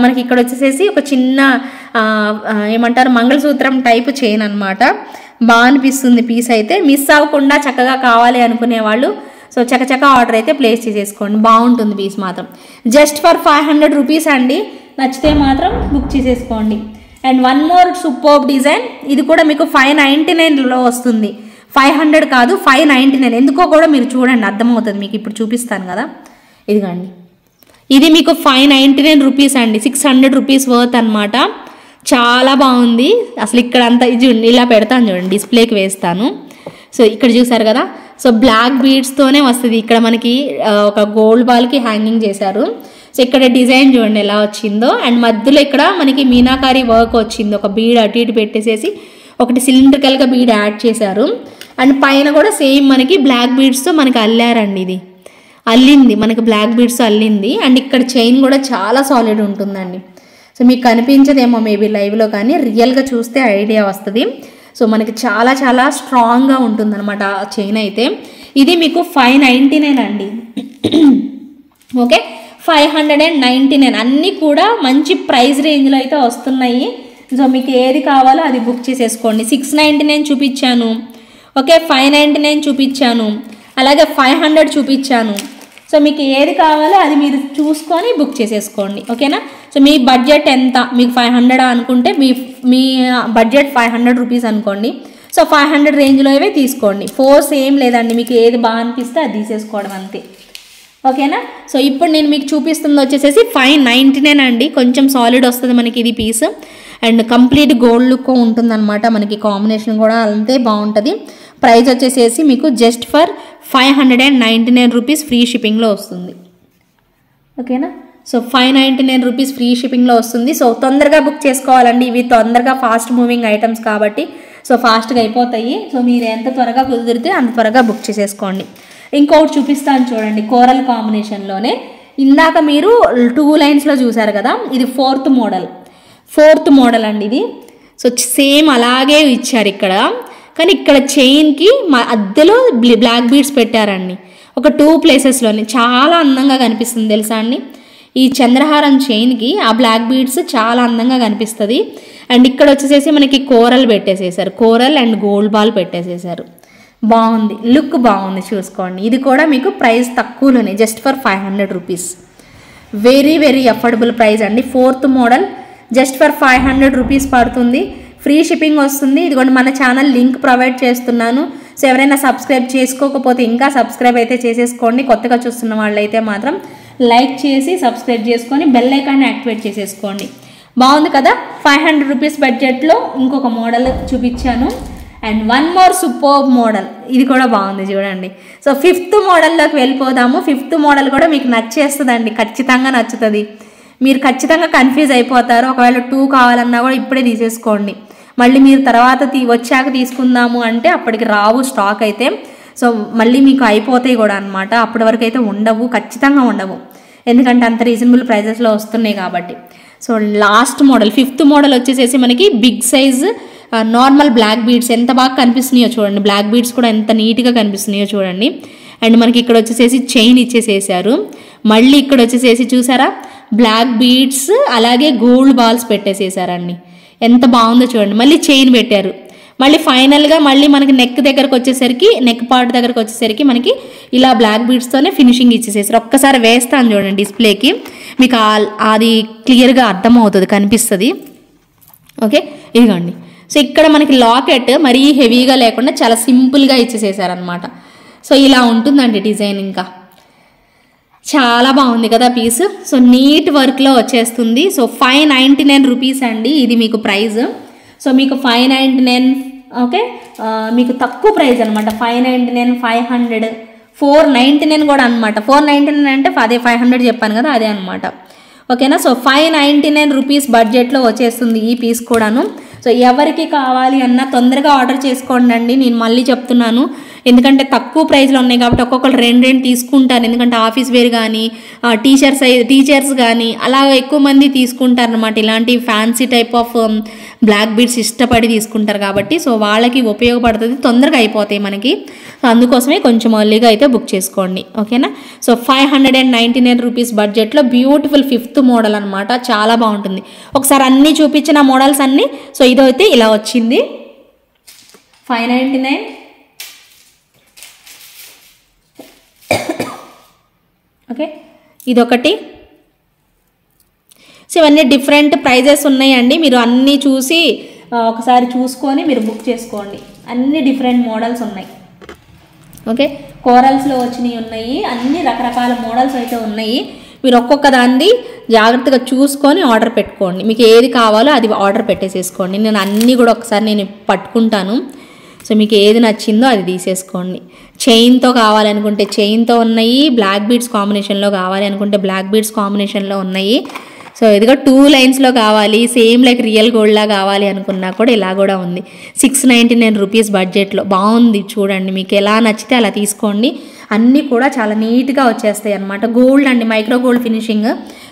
మనకి ఇక్కడ వచ్చేసేసి ఒక చిన్న ఏమంటారు మంగళసూత్రం టైప్ చైన్ అనమాట. బాగా అనిపిస్తుంది పీస్ అయితే. మిస్ అవ్వకుండా చక్కగా కావాలి అనుకునే వాళ్ళు సో చకచక ఆర్డర్ అయితే ప్లేస్ చేసేసుకోండి. బాగుంటుంది పీస్ మాత్రం. జస్ట్ ఫర్ 500 రూపీస్ అండి. నచ్చితే మాత్రం బుక్ చేసేసుకోండి. And one more superb design. ఇది కూడా మీకు 599లో వస్తుంది. 500 కాదు, 599. ఎందుకో కూడా మీరు చూడండి, అర్థమవుతుంది మీకు. ఇప్పుడు చూపిస్తాను కదా, ఇదిగండి. ఇది మీకు 599 రూపీస్ అండి. 600 రూపీస్ వర్త్ అనమాట. చాలా బాగుంది అసలు. ఇక్కడ అంతా ఇది ఇలా పెడతాను చూడండి, డిస్ప్లేకి వేస్తాను. సో ఇక్కడ చూసారు కదా, సో బ్లాక్ బీడ్స్తోనే వస్తుంది. ఇక్కడ మనకి ఒక గోల్డ్ బాల్కి హ్యాంగింగ్ చేశారు. సో ఇక్కడ డిజైన్ చూడండి ఎలా వచ్చిందో. అండ్ మధ్యలో ఇక్కడ మనకి మీనాకారి వర్క్ వచ్చింది. ఒక బీడ్ అటు ఇటు పెట్టేసేసి ఒకటి సిలిండ్రికల్గా బీడ్ యాడ్ చేశారు. అండ్ పైన కూడా సేమ్ మనకి బ్లాక్ బీడ్స్తో మనకి అల్లారండి. ఇది అల్లింది మనకి బ్లాక్ బీడ్స్ అల్లింది. అండ్ ఇక్కడ చైన్ కూడా చాలా సాలిడ్ ఉంటుందండి. సో మీకు కనిపించదేమో మేబీ లైవ్లో, కానీ రియల్గా చూస్తే ఐడియా వస్తుంది. సో మనకి చాలా చాలా స్ట్రాంగ్గా ఉంటుందన్నమాట ఆ చైన్ అయితే. ఇది మీకు 599 అండి. ఓకే, 599. అన్నీ కూడా మంచి ప్రైస్ రేంజ్లో అయితే వస్తున్నాయి. సో మీకు ఏది కావాలో అది బుక్ చేసేసుకోండి. 699 చూపించాను, ఓకే, 599 చూపించాను, అలాగే 500 చూపించాను. సో మీకు ఏది కావాలో అది మీరు చూసుకొని బుక్ చేసేసుకోండి, ఓకేనా. సో మీ బడ్జెట్ ఎంత, మీకు 500 అనుకుంటే మీ బడ్జెట్ 500 రూపీస్ అనుకోండి. సో 500 రేంజ్లో అవే తీసుకోండి. ఫోర్స్ ఏం లేదండి, మీకు ఏది బాగా అనిపిస్తే అది తీసేసుకోవడం అంతే, ఓకేనా. సో ఇప్పుడు నేను మీకు చూపిస్తుంది వచ్చేసేసి 599 అండి. కొంచెం సాలిడ్ వస్తుంది మనకి ఇది piece. And complete gold look ఉంటుందన్నమాట. మనకి కాంబినేషన్ కూడా అంతే బాగుంటుంది. ప్రైస్ వచ్చేసేసి మీకు జస్ట్ ఫర్ 599 రూపీస్ ఫ్రీ షిప్పింగ్లో వస్తుంది, ఓకేనా. సో 599 రూపీస్ ఫ్రీ షిప్పింగ్లో వస్తుంది. సో తొందరగా బుక్ చేసుకోవాలండి. ఇవి తొందరగా ఫాస్ట్ మూవింగ్ ఐటమ్స్ కాబట్టి సో ఫాస్ట్గా అయిపోతాయి. సో మీరు ఎంత త్వరగా కుదిరితే అంత త్వరగా బుక్ చేసేసుకోండి. ఇంకొకటి చూపిస్తాను చూడండి, కోరల్ కాంబినేషన్లోనే. ఇందాక మీరు 2 లైన్స్లో చూసారు కదా, ఇది ఫోర్త్ మోడల్ అండి ఇది. సో సేమ్ అలాగే ఇచ్చారు ఇక్కడ, కానీ ఇక్కడ చైన్కి మధ్యలో బ్లాక్ బీడ్స్ పెట్టారండి. ఒక 2 ప్లేసెస్లోనే చాలా అందంగా కనిపిస్తుంది తెలుసా అండి. ఈ చంద్రహారం చైన్కి ఆ బ్లాక్ బీడ్స్ చాలా అందంగా కనిపిస్తుంది. అండ్ ఇక్కడ వచ్చేసేసి మనకి కోరల్ పెట్టేసేసారు, కోరల్ అండ్ గోల్డ్ బాల్ పెట్టేసేసారు. బాగుంది, లుక్ బాగుంది, చూసుకోండి. ఇది కూడా మీకు ప్రైస్ తక్కువలోనే, just for 500 rupees. Very very affordable price అండి. Fourth model just for 500 rupees పడుతుంది. ఫ్రీ షిప్పింగ్ వస్తుంది. ఇదిగోండి మన ఛానల్ లింక్ ప్రొవైడ్ చేస్తున్నాను. సో ఎవరైనా సబ్స్క్రైబ్ చేసుకోకపోతే ఇంకా సబ్స్క్రైబ్ అయితే చేసేసుకోండి. కొత్తగా చూస్తున్న వాళ్ళైతే మాత్రం లైక్ చేసి సబ్స్క్రైబ్ చేసుకొని బెల్ ఐకాన్ని యాక్టివేట్ చేసేసుకోండి. బాగుంది కదా. 500 రూపీస్ బడ్జెట్లో ఇంకొక మోడల్ చూపించాను. And one more super model, ఇది కూడా బాగుంది చూడండి. సో 5th మోడల్లోకి వెళ్ళిపోదాము. 5th మోడల్ కూడా మీకు నచ్చేస్తుందండి, ఖచ్చితంగా నచ్చుతుంది. మీరు ఖచ్చితంగా కన్ఫ్యూజ్ అయిపోతారు. ఒకవేళ 2 కావాలన్నా కూడా ఇప్పుడే తీసేసుకోండి. మళ్ళీ మీరు తర్వాత వచ్చాక తీసుకుందాము అంటే అప్పటికి రావు స్టాక్ అయితే. సో మళ్ళీ మీకు అయిపోతాయి కూడా అనమాట. అప్పటి వరకు అయితే ఉండవు, ఖచ్చితంగా ఉండవు, ఎందుకంటే అంత రీజనబుల్ ప్రైజెస్లో వస్తున్నాయి కాబట్టి. So last model 5th model వచ్చేసేసి మనకి big size normal black beads ఎంత బాగా కనిపిస్తున్నాయో చూడండి. బ్లాక్ బీడ్స్ కూడా ఎంత నీట్గా కనిపిస్తున్నాయో చూడండి. అండ్ మనకి ఇక్కడ వచ్చేసేసి చైన్ ఇచ్చేసేసారు. మళ్ళీ ఇక్కడ వచ్చేసేసి చూసారా బ్లాక్ బీడ్స్, అలాగే గోల్డ్ బాల్స్ పెట్టేసేసారండి. ఎంత బాగుందో చూడండి. మళ్ళీ చైన్ పెట్టారు. మళ్ళీ ఫైనల్గా మళ్ళీ మనకి నెక్ దగ్గరకు వచ్చేసరికి, నెక్ పార్ట్ దగ్గరకు వచ్చేసరికి మనకి ఇలా బ్లాక్ బీడ్స్తోనే ఫినిషింగ్ ఇచ్చేసేసారు. ఒక్కసారి వేస్తాను చూడండి డిస్ప్లేకి, మీకు అది క్లియర్గా అర్థమవుతుంది, కనిపిస్తుంది. ఓకే, ఇదిగోండి. సో ఇక్కడ మనకి లాకెట్ మరీ హెవీగా లేకుండా చాలా సింపుల్గా ఇచ్చేసేసారనమాట. సో ఇలా ఉంటుందండి డిజైన్. ఇంకా చాలా బాగుంది కదా పీస్. సో నీట్ వర్క్లో వచ్చేస్తుంది. సో 599 రూపీస్ అండి ఇది మీకు ప్రైస్. సో మీకు 599, ఓకే, మీకు తక్కువ ప్రైస్ అనమాట. 599, 500, 499 కూడా అనమాట. 499 అంటే అదే 500 చెప్పాను కదా, అదే అనమాట. ఓకేనా. సో 599 రూపీస్ బడ్జెట్లో వచ్చేస్తుంది ఈ పీస్ కూడాను. సో ఎవరికి కావాలి అన్నా తొందరగా ఆర్డర్ చేసుకోండి అండి. నేను మళ్ళీ చెప్తున్నాను, ఎందుకంటే తక్కువ ప్రైస్లో ఉన్నాయి కాబట్టి ఒక్కొక్కరు 2 తీసుకుంటారు. ఎందుకంటే ఆఫీస్ వేర్ కానీ టీచర్స్ కానీ అలా ఎక్కువ మంది తీసుకుంటారు అనమాట. ఇలాంటి fancy type of black beads ఇష్టపడి తీసుకుంటారు కాబట్టి సో వాళ్ళకి ఉపయోగపడుతుంది, తొందరగా అయిపోతాయి మనకి. సో అందుకోసమే కొంచెం ఎర్లీగా అయితే బుక్ చేసుకోండి, ఓకేనా. సో 599 రూపీస్ బడ్జెట్లో బ్యూటిఫుల్ 5th మోడల్ అనమాట. చాలా బాగుంటుంది. ఒకసారి అన్నీ చూపించిన మోడల్స్ అన్నీ. సో ఇదైతే ఇలా వచ్చింది 599. ఓకే, ఇదొకటి. సో ఇవన్నీ డిఫరెంట్ ప్రైజెస్ ఉన్నాయండి. మీరు అన్నీ చూసి ఒకసారి చూసుకొని మీరు బుక్ చేసుకోండి. అన్ని డిఫరెంట్ మోడల్స్ ఉన్నాయి. ఓకే, కోరల్స్లో వచ్చినవి ఉన్నాయి, అన్ని రకరకాల మోడల్స్ అయితే ఉన్నాయి. మీరు ఒక్కొక్క దాన్ని జాగ్రత్తగా చూసుకొని ఆర్డర్ పెట్టుకోండి. మీకు ఏది కావాలో అది ఆర్డర్ పెట్టేసేసుకోండి. నేను అన్నీ కూడా ఒకసారి నేను పట్టుకుంటాను. సో మీకు ఏది నచ్చిందో అది తీసేసుకోండి. చైన్తో కావాలనుకుంటే చైన్తో ఉన్నాయి, బ్లాక్ బీడ్స్ కాంబినేషన్లో కావాలి అనుకుంటే బ్లాక్ బీడ్స్ కాంబినేషన్లో ఉన్నాయి. సో ఇదిగో 2 లైన్స్లో కావాలి, సేమ్ లైక్ రియల్ గోల్డ్లా కావాలి అనుకున్నా కూడా ఇలా కూడా ఉంది. 699 రూపీస్ బడ్జెట్లో బాగుంది. చూడండి, మీకు ఎలా నచ్చితే అలా తీసుకోండి. అన్నీ కూడా చాలా నీట్గా వచ్చేస్తాయి అన్నమాట. గోల్డ్ అండి, మైక్రో గోల్డ్ ఫినిషింగ్.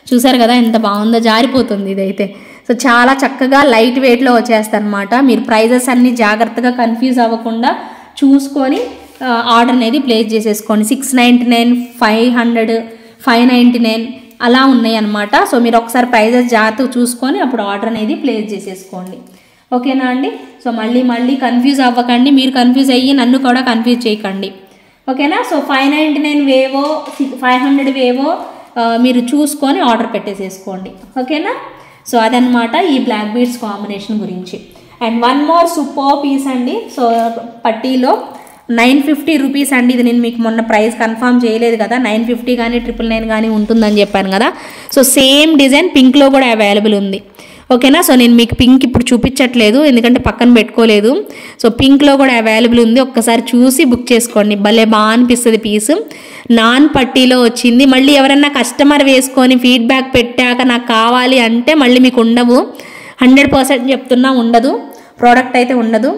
చూసారు కదా ఎంత బాగుందో, జారిపోతుంది ఇదైతే. సో చాలా చక్కగా లైట్ వెయిట్లో వచ్చేస్తాయి అన్నమాట. మీరు ప్రైజెస్ అన్నీ జాగ్రత్తగా కన్ఫ్యూజ్ అవ్వకుండా చూసుకొని ఆర్డర్ అనేది ప్లేస్ చేసేసుకోండి. 699, 500, 599 అలా ఉన్నాయి అన్నమాట. సో మీరు ఒకసారి ప్రైజెస్ జాగ్రత్తగా చూసుకొని అప్పుడు ఆర్డర్ అనేది ప్లేస్ చేసేసుకోండి. ఓకేనా అండి? సో మళ్ళీ కన్ఫ్యూజ్ అవ్వకండి. మీరు కన్ఫ్యూజ్ అయ్యి నన్ను కూడా కన్ఫ్యూజ్ చేయకండి. ఓకేనా? సో 599 వేవో 500 వేవో మీరు చూసుకొని ఆర్డర్ పెట్టేసేసుకోండి. ఓకేనా? సో అదనమాట ఈ బ్లాక్ బీడ్స్ కాంబినేషన్ గురించి. And one more super piece అండి. సో పట్టీలో 950 రూపీస్ అండి. ఇది నేను మీకు మొన్న ప్రైస్ కన్ఫర్మ్ చేయలేదు కదా, 950 కానీ 999 కానీ ఉంటుందని చెప్పాను కదా. సో సేమ్ డిజైన్ పింక్లో కూడా అవైలబుల్ ఉంది. ఓకేనా? సో నేను మీకు పింక్ ఇప్పుడు చూపించట్లేదు ఎందుకంటే పక్కన పెట్టుకోలేదు. సో పింక్లో కూడా అవైలబుల్ ఉంది. ఒక్కసారి చూసి బుక్ చేసుకోండి. భలే బాగా అనిపిస్తుంది పీసు. నాన్ పట్టీలో వచ్చింది. మళ్ళీ ఎవరైనా కస్టమర్ వేసుకొని ఫీడ్బ్యాక్ పెట్టాక నాకు కావాలి అంటే మళ్ళీ మీకు ఉండవు. 100% చెప్తున్నా, ఉండదు. ప్రోడక్ట్ అయితే ఉండదు.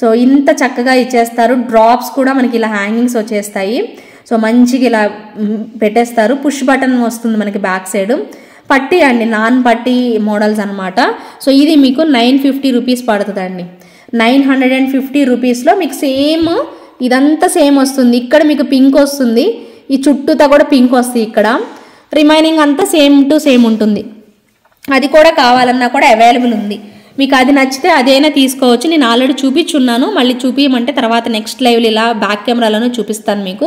సో ఇంత చక్కగా ఇచ్చేస్తారు. డ్రాప్స్ కూడా మనకి ఇలా హ్యాంగింగ్స్ వచ్చేస్తాయి. సో మంచిగా ఇలా పెట్టేస్తారు. పుష్ బటన్ వస్తుంది మనకి బ్యాక్ సైడ్. పట్టీ అండి, నాన్ పట్టీ మోడల్స్ అనమాట. సో ఇది మీకు 950 రూపీస్ పడుతుందండి. 950 రూపీస్లో మీకు సేమ్ ఇదంతా సేమ్ వస్తుంది. ఇక్కడ మీకు పింక్ వస్తుంది, ఈ చుట్టూతా కూడా పింక్ వస్తుంది. ఇక్కడ రిమైనింగ్ అంతా సేమ్ టు సేమ్ ఉంటుంది. అది కూడా కావాలన్నా కూడా అవైలబుల్ ఉంది. మీకు అది నచ్చితే అదైనా తీసుకోవచ్చు. నేను ఆల్రెడీ చూపించున్నాను, మళ్ళీ చూపించమంటే తర్వాత నెక్స్ట్ లైవ్లో ఇలా బ్యాక్ కెమెరాలోనే చూపిస్తాను మీకు.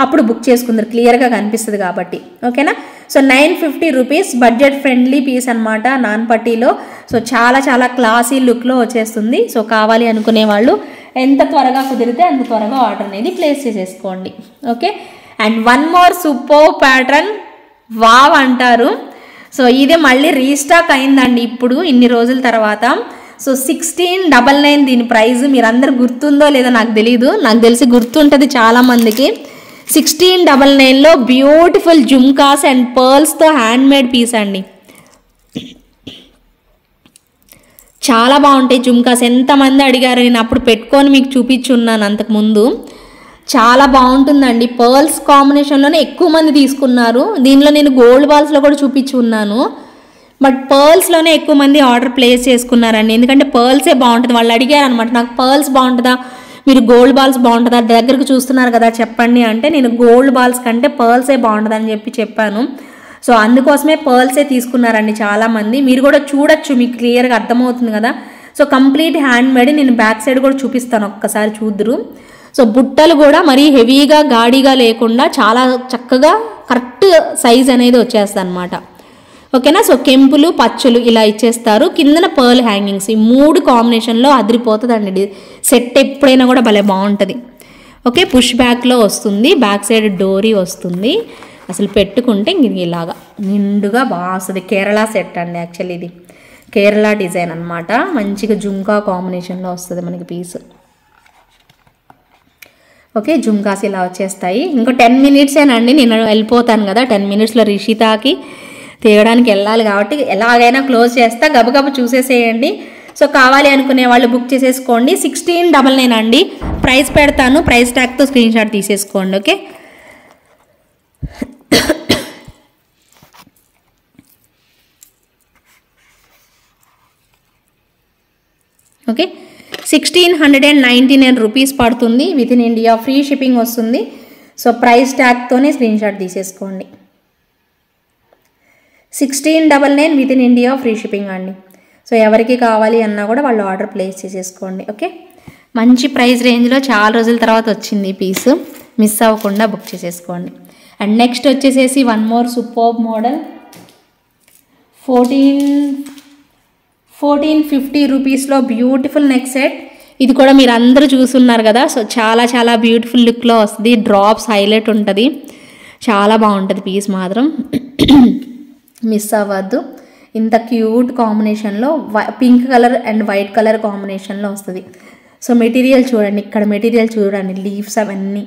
అప్పుడు బుక్ చేసుకుందరు, క్లియర్గా కనిపిస్తుంది కాబట్టి. ఓకేనా? So 950 rupees budget friendly piece అనమాట నాన్ పట్టీలో. సో చాలా క్లాసీ లుక్లో వచ్చేస్తుంది. సో కావాలి అనుకునే వాళ్ళు ఎంత త్వరగా కుదిరితే అంత త్వరగా ఆర్డర్ అనేది ప్లేస్ చేసేసుకోండి. Okay? And one more super pattern, wow అంటారు. సో ఇది మళ్ళీ రీస్టాక్ అయిందండి ఇప్పుడు ఇన్ని రోజుల తర్వాత. సో 1699 దీని ప్రైస్. మీరందరూ గుర్తుందో లేదో నాకు తెలీదు, నాకు తెలిసి గుర్తుంటుంది చాలామందికి. 1699లో బ్యూటిఫుల్ జుమ్కాస్ అండ్ పర్ల్స్తో హ్యాండ్మేడ్ పీస్ అండి. చాలా బాగుంటాయి జుమ్కాస్. ఎంతమంది అడిగారు, నేను అప్పుడు పెట్టుకొని మీకు చూపించున్నాను అంతకుముందు. చాలా బాగుంటుందండి. పర్ల్స్ కాంబినేషన్లోనే ఎక్కువ మంది తీసుకున్నారు. దీనిలో నేను గోల్డ్ బాల్స్లో కూడా చూపించి ఉన్నాను, బట్ పర్ల్స్లోనే ఎక్కువ మంది ఆర్డర్ ప్లేస్ చేసుకున్నారండి. ఎందుకంటే పర్ల్సే బాగుంటుంది. వాళ్ళు అడిగారు అనమాట, నాకు పర్ల్స్ బాగుంటుందా, మీరు గోల్డ్ బాల్స్ బాగుంటుందా, దగ్గరకు చూస్తున్నారు కదా చెప్పండి అంటే, నేను గోల్డ్ బాల్స్ కంటే పర్ల్సే బాగుంటుందని చెప్పాను. సో అందుకోసమే పర్ల్సే తీసుకున్నారండి చాలామంది. మీరు కూడా చూడొచ్చు, మీకు క్లియర్గా అర్థమవుతుంది కదా. So complete hand made. నేను బ్యాక్ సైడ్ కూడా చూపిస్తాను, ఒక్కసారి చూద్దురు. సో బుట్టలు కూడా మరీ హెవీగా గాడిగా లేకుండా చాలా చక్కగా కరెక్ట్ సైజ్ అనేది వచ్చేస్తుంది అనమాట. ఓకేనా? సో కెంపులు పచ్చులు ఇలా ఇచ్చేస్తారు. కిందన పర్ల్ హ్యాంగింగ్స్, ఈ 3 కాంబినేషన్లో అదిరిపోతుందండి. సెట్ ఎప్పుడైనా కూడా భలే బాగుంటుంది. ఓకే? పుష్ బ్యాక్లో వస్తుంది, బ్యాక్ సైడ్ డోరీ వస్తుంది. అసలు పెట్టుకుంటే ఇంక ఇలాగా నిండుగా బాగా వస్తుంది. కేరళ సెట్ అండి యాక్చువల్లీ, ఇది కేరళ డిజైన్ అనమాట. మంచిగా జుంకా కాంబినేషన్లో వస్తుంది మనకి పీస్. ఓకే? జుమ్కాస్ ఇలా వచ్చేస్తాయి. ఇంకో 10 మినిట్సేనండి, నేను వెళ్ళిపోతాను కదా. 10 మినిట్స్లో రిషితాకి తీయడానికి వెళ్ళాలి కాబట్టి ఎలాగైనా క్లోజ్ చేస్తా, గబగబ చూసేసేయండి. సో కావాలి అనుకునే వాళ్ళు బుక్ చేసేసుకోండి. 1699 అండి ప్రైస్ పెడతాను, ప్రైస్ ట్యాగ్తో స్క్రీన్ షాట్ తీసేసుకోండి. ఓకే? ఓకే, 1699 రూపీస్ పడుతుంది. With in India free shipping వస్తుంది. సో ప్రైస్ ట్యాగ్తోనే స్క్రీన్ షాట్ తీసేసుకోండి. 1699 with in India free shipping అండి. సో ఎవరికి కావాలి అన్నా కూడా వాళ్ళు ఆర్డర్ ప్లేస్ చేసేసుకోండి. ఓకే? మంచి ప్రైస్ రేంజ్లో చాలా రోజుల తర్వాత వచ్చింది ఈ పీస్, మిస్ అవ్వకుండా బుక్ చేసేసుకోండి. అండ్ నెక్స్ట్ వచ్చేసేసి వన్ మోర్ సూపర్ మోడల్, 1450 రూపీస్లో బ్యూటిఫుల్ నెక్ సెట్. ఇది కూడా మీరు అందరూ చూస్తున్నారు కదా. సో చాలా బ్యూటిఫుల్ లుక్లో వస్తుంది. డ్రాప్స్ హైలైట్ ఉంటుంది, చాలా బాగుంటుంది పీస్ మాత్రం, మిస్ అవ్వద్దు. ఇంత క్యూట్ కాంబినేషన్లో pink colour and white colour కాంబినేషన్లో వస్తుంది. సో మెటీరియల్ చూడండి, ఇక్కడ మెటీరియల్ చూడండి, లీవ్స్ అవన్నీ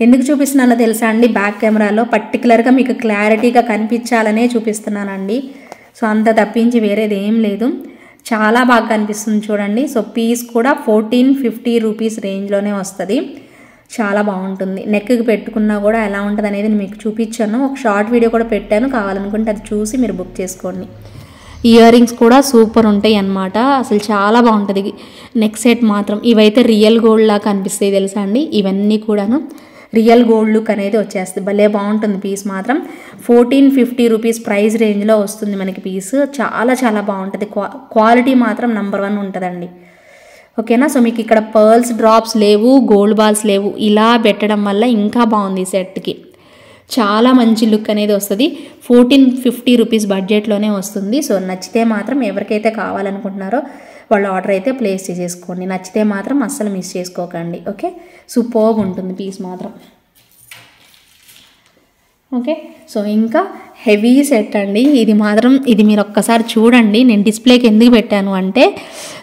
ఎందుకు చూపిస్తున్నానో తెలుసా అండి, బ్యాక్ కెమెరాలో పర్టికులర్గా మీకు క్లారిటీగా కనిపించాలనే చూపిస్తున్నానండి. సో అంత తప్పించి వేరేది ఏం లేదు. చాలా బాగా కనిపిస్తుంది చూడండి. సో పీస్ కూడా 1450 రూపీస్ రేంజ్లోనే వస్తుంది. చాలా బాగుంటుంది. నెక్కి పెట్టుకున్నా కూడా ఎలా ఉంటుంది అనేది నేను మీకు చూపించాను. ఒక షార్ట్ వీడియో కూడా పెట్టాను, కావాలనుకుంటే అది చూసి మీరు బుక్ చేసుకోండి. ఇయర్ రింగ్స్ కూడా సూపర్ ఉంటాయి అన్నమాట. అసలు చాలా బాగుంటుంది. నెక్ సెట్ మాత్రం ఇవైతే రియల్ గోల్డ్ లాగా కనిపిస్తాయి తెలుసా అండి. ఇవన్నీ కూడాను రియల్ గోల్డ్ లుక్ అనేది వచ్చేస్తుంది. భలే బాగుంటుంది. పీస్ మాత్రం 1450 రూపీస్ ప్రైస్ రేంజ్లో వస్తుంది మనకి పీస్. చాలా చాలా బాగుంటుంది. క్వాలిటీ మాత్రం నెంబర్ 1 ఉంటుందండి. ఓకేనా. సో మీకు ఇక్కడ పర్ల్స్ డ్రాప్స్ లేవు, గోల్డ్ బాల్స్ లేవు. ఇలా పెట్టడం వల్ల ఇంకా బాగుంది ఈ సెట్కి. చాలా మంచి లుక్ అనేది వస్తుంది. 1450 రూపీస్ బడ్జెట్లోనే వస్తుంది. సో నచ్చితే మాత్రం ఎవరికైతే కావాలనుకుంటున్నారో వాళ్ళు ఆర్డర్ అయితే ప్లేస్ చేసేసుకోండి. నచ్చితే మాత్రం అస్సలు మిస్ చేసుకోకండి. ఓకే, సూపర్గా ఉంటుంది పీస్ మాత్రం. ఓకే, సో ఇంకా హెవీ సెట్ అండి. ఇది మీరు ఒక్కసారి చూడండి. నేను డిస్ప్లేకి ఎందుకు పెట్టాను అంటే,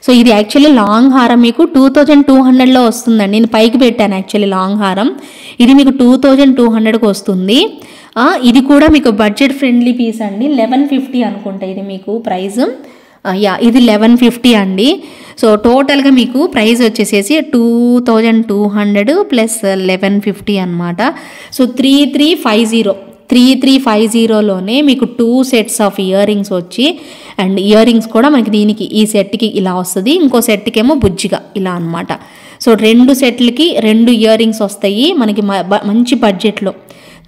సో ఇది యాక్చువల్లీ లాంగ్ హారం మీకు 2200లో వస్తుందండి. నేను పైకి పెట్టాను యాక్చువల్లీ లాంగ్ హారం. ఇది మీకు 2200కి వస్తుంది. ఇది కూడా మీకు బడ్జెట్ ఫ్రెండ్లీ పీస్ అండి. 1150 అనుకుంటా ఇది మీకు ప్రైస్. ఇది 1150 అండి. సో టోటల్గా మీకు ప్రైస్ వచ్చేసేసి 2200 ప్లస్ 1150 అనమాట. సో 3350లోనే మీకు 2 సెట్స్ ఆఫ్ ఇయర్ రింగ్స్ వచ్చి, అండ్ ఇయర్ రింగ్స్ కూడా మనకి దీనికి ఈ సెట్కి ఇలా వస్తుంది, ఇంకో సెట్కి ఏమో బుజ్జిగా ఇలా అనమాట. సో 2 సెట్లకి 2 ఇయర్ రింగ్స్ వస్తాయి మనకి మంచి బడ్జెట్లో.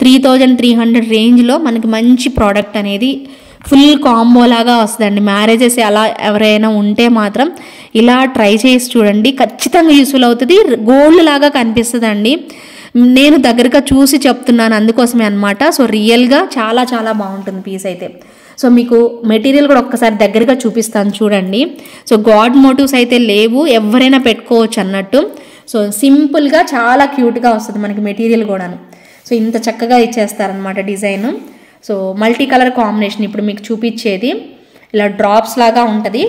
3300 రేంజ్లో మనకి మంచి ప్రోడక్ట్ అనేది ఫుల్ కాంబో లాగా వస్తుందండి. మ్యారేజెస్ అలా ఎవరైనా ఉంటే మాత్రం ఇలా ట్రై చేసి చూడండి, ఖచ్చితంగా యూస్ఫుల్ అవుతుంది. గోల్డ్ లాగా కనిపిస్తుందండి. నేను దగ్గరగా చూసి చెప్తున్నాను అందుకోసమే అనమాట. సో రియల్గా చాలా చాలా బాగుంటుంది పీస్ అయితే. సో మీకు మెటీరియల్ కూడా ఒక్కసారి దగ్గరగా చూపిస్తాను చూడండి. సో గాడ్ మోటివ్స్ అయితే లేవు, ఎవరైనా పెట్టుకోవచ్చు అన్నట్టు. సో సింపుల్గా చాలా క్యూట్గా వస్తుంది మనకి మెటీరియల్ కూడాను. సో ఇంత చక్కగా ఇచ్చేస్తారనమాట design. So multi colour combination ఇప్పుడు మీకు చూపించేది ఇలా డ్రాప్స్ లాగా ఉంటుంది.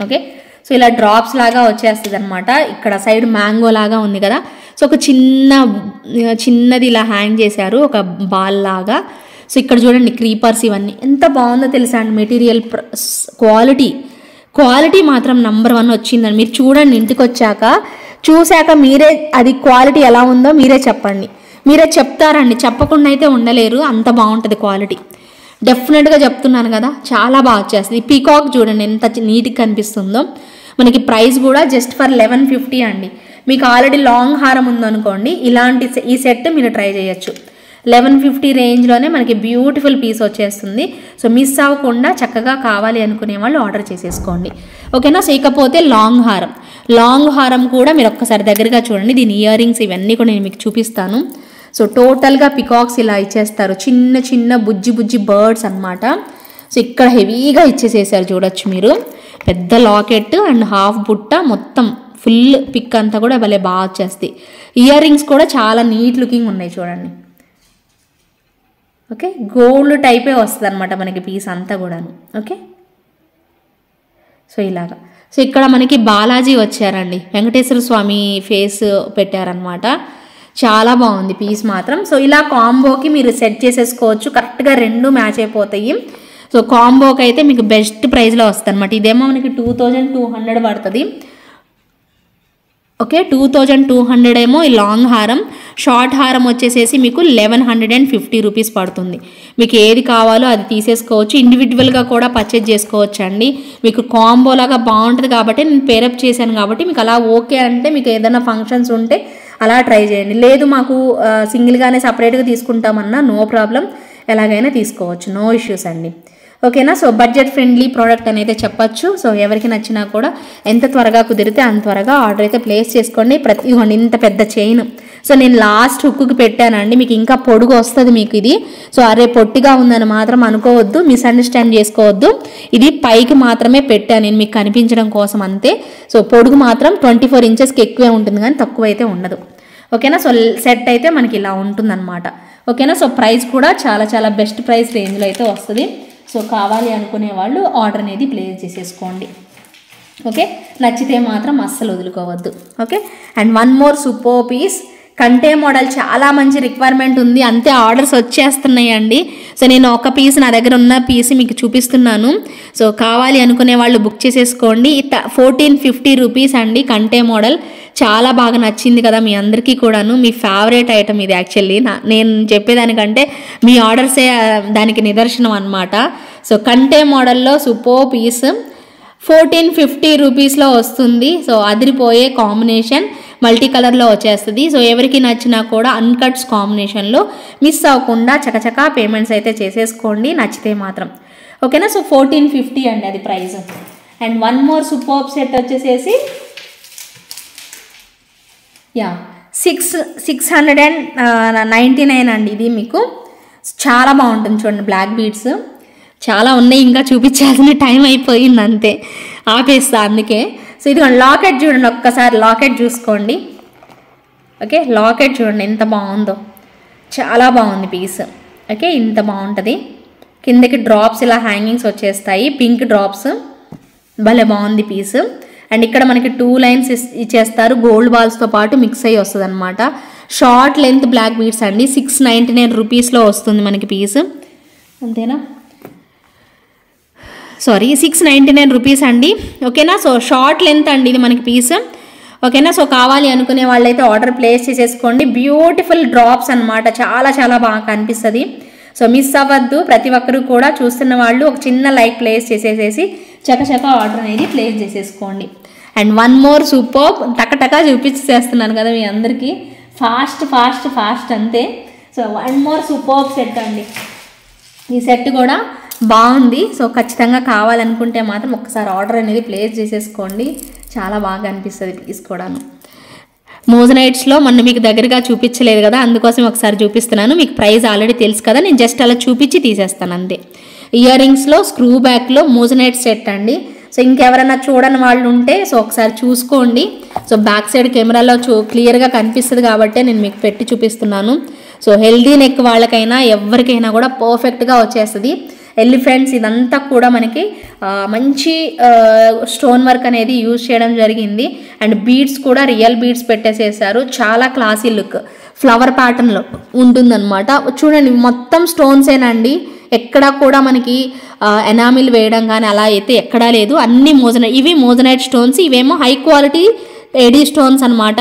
ఓకే, సో ఇలా డ్రాప్స్ లాగా వచ్చేస్తుంది అనమాట. ఇక్కడ సైడ్ మ్యాంగో లాగా ఉంది కదా. సో ఒక చిన్నది ఇలా హ్యాంగ్ చేశారు, ఒక బాల్ లాగా. సో ఇక్కడ చూడండి క్రీపర్స్, ఇవన్నీ ఎంత బాగుందో తెలుసా అండి. మెటీరియల్ క్వాలిటీ మాత్రం నెంబర్ 1 వచ్చిందండి. మీరు చూడండి, ఇంటికి వచ్చాక చూశాక మీరే అది క్వాలిటీ ఎలా ఉందో మీరే చెప్పండి. మీరే చెప్తారండి, చెప్పకుండా అయితే ఉండలేరు, అంత బాగుంటుంది క్వాలిటీ. డెఫినెట్గా చెప్తున్నాను కదా, చాలా బాగా వచ్చేస్తుంది. పీకాక్ చూడండి ఎంత నీట్గా కనిపిస్తుందో. మనకి ప్రైస్ కూడా జస్ట్ ఫర్ 1150 అండి. మీకు ఆల్రెడీ లాంగ్ హారం ఉందనుకోండి, ఈ సెట్ మీరు ట్రై చేయొచ్చు. 1150 రేంజ్లోనే మనకి బ్యూటిఫుల్ పీస్ వచ్చేస్తుంది. సో మిస్ అవ్వకుండా చక్కగా కావాలి అనుకునే వాళ్ళు ఆర్డర్ చేసేసుకోండి. ఓకేనా. సో ఇకపోతే లాంగ్ హారం కూడా మీరు ఒక్కసారి దగ్గరగా చూడండి. దీని ఇయర్ రింగ్స్ ఇవన్నీ కూడా నేను మీకు చూపిస్తాను. సో టోటల్గా పికాక్స్ ఇలా ఇచ్చేస్తారు, చిన్న చిన్న బుజ్జి బర్డ్స్ అనమాట. సో ఇక్కడ హెవీగా ఇచ్చేసేసారు చూడొచ్చు మీరు. పెద్ద లాకెట్ అండ్ హాఫ్ బుట్ట, మొత్తం ఫుల్ పిక్ అంతా కూడా భలే బాగా వచ్చేస్తాయి. ఇయర్ రింగ్స్ కూడా చాలా నీట్ లుకింగ్ ఉన్నాయి చూడండి. ఓకే, గోల్డ్ టైపే వస్తుంది అనమాట మనకి పీస్ అంతా కూడాను. ఓకే, సో ఇలాగా. సో ఇక్కడ మనకి బాలాజీ వచ్చారండి, వెంకటేశ్వర స్వామి ఫేస్ పెట్టారనమాట. చాలా బాగుంది పీస్ మాత్రం. సో ఇలా కాంబోకి మీరు సెట్ చేసేసుకోవచ్చు, కరెక్ట్గా 2 మ్యాచ్ అయిపోతాయి. సో కాంబోకి అయితే మీకు బెస్ట్ ప్రైస్లో వస్తుంది అనమాట. ఇదేమో మనకి 2200 పడుతుంది. ఓకే, 2200 ఏమో ఈ లాంగ్ హారం. షార్ట్ హారం వచ్చేసేసి మీకు 1150 రూపీస్ పడుతుంది. మీకు ఏది కావాలో అది తీసేసుకోవచ్చు, ఇండివిజువల్గా కూడా పర్చేజ్ చేసుకోవచ్చు అండి. మీకు కాంబో లాగా బాగుంటుంది కాబట్టి నేను పేరప్ చేశాను కాబట్టి మీకు అలా ఓకే అంటే, మీకు ఏదైనా ఫంక్షన్స్ ఉంటే అలా ట్రై చేయండి. లేదు మాకు సింగిల్గానే సపరేట్గా తీసుకుంటామన్నా నో ప్రాబ్లం, ఎలాగైనా తీసుకోవచ్చు, నో ఇష్యూస్ అండి. ఓకేనా. సో బడ్జెట్ ఫ్రెండ్లీ ప్రోడక్ట్ అనేది చెప్పచ్చు. సో ఎవరికి నచ్చినా కూడా ఎంత త్వరగా కుదిరితే అంత త్వరగా ఆర్డర్ అయితే ప్లేస్ చేసుకోండి. ఇదిగోండి ఇంత పెద్ద చైన్. సో నేను లాస్ట్ హుక్కి పెట్టానండి, మీకు ఇంకా పొడుగు వస్తుంది మీకు ఇది. సో అరే పొట్టిగా ఉందని మాత్రం అనుకోవద్దు, మిస్అండర్స్టాండ్ చేసుకోవద్దు. ఇది పైకి మాత్రమే పెట్టాను నేను మీకు కనిపించడం కోసం అంతే. సో పొడుగు మాత్రం 24 ఇంచెస్కి ఎక్కువే ఉంటుంది కానీ తక్కువ అయితే ఉండదు. ఓకేనా. సో సెట్ అయితే మనకి ఇలా ఉంటుందన్నమాట. ఓకేనా. సో ప్రైస్ కూడా చాలా చాలా బెస్ట్ ప్రైస్ రేంజ్లో అయితే వస్తుంది. సో కావాలి అనుకునే వాళ్ళు ఆర్డర్ అనేది ప్లేస్ చేసేసుకోండి. ఓకే, నచ్చితే మాత్రం అస్సలు వదులుకోవద్దు. Okay, and one more super piece, కంటే మోడల్ చాలా మంచి రిక్వైర్మెంట్ ఉంది, అంతే ఆర్డర్స్ వచ్చేస్తున్నాయండి. సో నేను ఒక పీస్ నా దగ్గర ఉన్న పీస్ మీకు చూపిస్తున్నాను. సో కావాలి అనుకునే వాళ్ళు బుక్ చేసేసుకోండి. 1450 రూపీస్ అండి కంటే మోడల్. చాలా బాగా నచ్చింది కదా మీ అందరికీ కూడాను. మీ ఫేవరెట్ ఐటమ్ ఇది యాక్చువల్లీ. నేను చెప్పేదానికంటే మీ ఆర్డర్సే దానికి నిదర్శనం అనమాట. సో కంటే మోడల్లో సూపర్ పీస్ 1450 రూపీస్లో వస్తుంది. సో అదిరిపోయే కాంబినేషన్, మల్టీ కలర్లో వచ్చేస్తుంది. సో ఎవరికి నచ్చినా కూడా అన్కట్స్ కాంబినేషన్లో మిస్ అవ్వకుండా చకచకా పేమెంట్స్ అయితే చేసేసుకోండి నచ్చితే మాత్రం. ఓకేనా. సో 1450 అండి అది price. And one more super set వచ్చేసేసి 699 అండి. ఇది మీకు చాలా బాగుంటుంది చూడండి. బ్లాక్ బీడ్స్ చాలా ఉన్నాయి, ఇంకా చూపించాల్సిన టైం అయిపోయింది అంతే, ఆపేస్తా అందుకే. సో ఇదిగోండి లాకెట్ చూడండి, ఒక్కసారి లాకెట్ చూసుకోండి. ఓకే, లాకెట్ చూడండి ఎంత బాగుందో, చాలా బాగుంది పీస్. ఓకే, ఇంత బాగుంటుంది. కిందకి డ్రాప్స్ ఇలా హ్యాంగింగ్స్ వచ్చేస్తాయి, పింక్ డ్రాప్స్, భలే బాగుంది పీస్. అండ్ ఇక్కడ మనకి 2 లైన్స్ ఇచ్చేస్తారు, గోల్డ్ బాల్స్తో పాటు మిక్స్ అయ్యి వస్తుంది అనమాట. షార్ట్ లెంత్ బ్లాక్ బీడ్స్ అండి. 699 రూపీస్లో వస్తుంది మనకి పీస్, అంతేనా? సారీ, 699 రూపీస్ అండి. ఓకేనా. సో షార్ట్ లెంత్ అండి ఇది మనకి పీస్. ఓకేనా. సో కావాలి అనుకునే వాళ్ళైతే ఆర్డర్ ప్లేస్ చేసేసుకోండి. బ్యూటిఫుల్ డ్రాప్స్ అనమాట, చాలా చాలా బాగా కనిపిస్తుంది. సో మిస్ అవ్వద్దు. ప్రతి ఒక్కరు కూడా చూస్తున్న వాళ్ళు ఒక చిన్న లైక్ ప్లేస్ చేసేసేసి చకచక ఆర్డర్ అనేది ప్లేస్ చేసేసుకోండి. అండ్ వన్ మోర్ సూపర్, టకటకా చూపించేస్తున్నాను కదా మీ అందరికీ, ఫాస్ట్ ఫాస్ట్ ఫాస్ట్ అంతే. So one more super set అండి. ఈ సెట్ కూడా బాగుంది. సో ఖచ్చితంగా కావాలనుకుంటే మాత్రం ఒక్కసారి ఆర్డర్ అనేది ప్లేస్ చేసేసుకోండి, చాలా బాగా అనిపిస్తుంది పీస్ కూడాను. మోజనైట్స్లో మొన్న మీకు దగ్గరగా చూపించలేదు కదా, అందుకోసం ఒకసారి చూపిస్తున్నాను. మీకు ప్రైస్ ఆల్రెడీ తెలుసు కదా, నేను జస్ట్ అలా చూపించి తీసేస్తాను అంతే. ఇయర్ రింగ్స్లో స్క్రూ బ్యాక్లో మోజనైట్ సెట్ అండి. సో ఇంకెవరైనా చూడని వాళ్ళు ఉంటే సో ఒకసారి చూసుకోండి. సో బ్యాక్ సైడ్ కెమెరాలో క్లియర్గా కనిపిస్తుంది కాబట్టి నేను మీకు పెట్టి చూపిస్తున్నాను. సో హెల్దీ నెక్ వాళ్ళకైనా ఎవరికైనా కూడా పర్ఫెక్ట్గా వచ్చేస్తుంది. ఎలిఫెంట్స్ ఇదంతా కూడా మనకి మంచి స్టోన్ వర్క్ అనేది యూజ్ చేయడం జరిగింది. అండ్ బీడ్స్ కూడా రియల్ బీడ్స్ పెట్టేసేసారు, చాలా క్లాసీ లుక్, ఫ్లవర్ ప్యాటర్న్లో ఉంటుందన్నమాట. చూడండి మొత్తం స్టోన్సేనండి, ఎక్కడా కూడా మనకి ఎనామిల్ వేయడం కానీ అలా అయితే ఎక్కడా లేదు. అన్ని ఇవి మోజనైట్ స్టోన్స్, ఇవేమో హై క్వాలిటీ ఎడీ స్టోన్స్ అనమాట.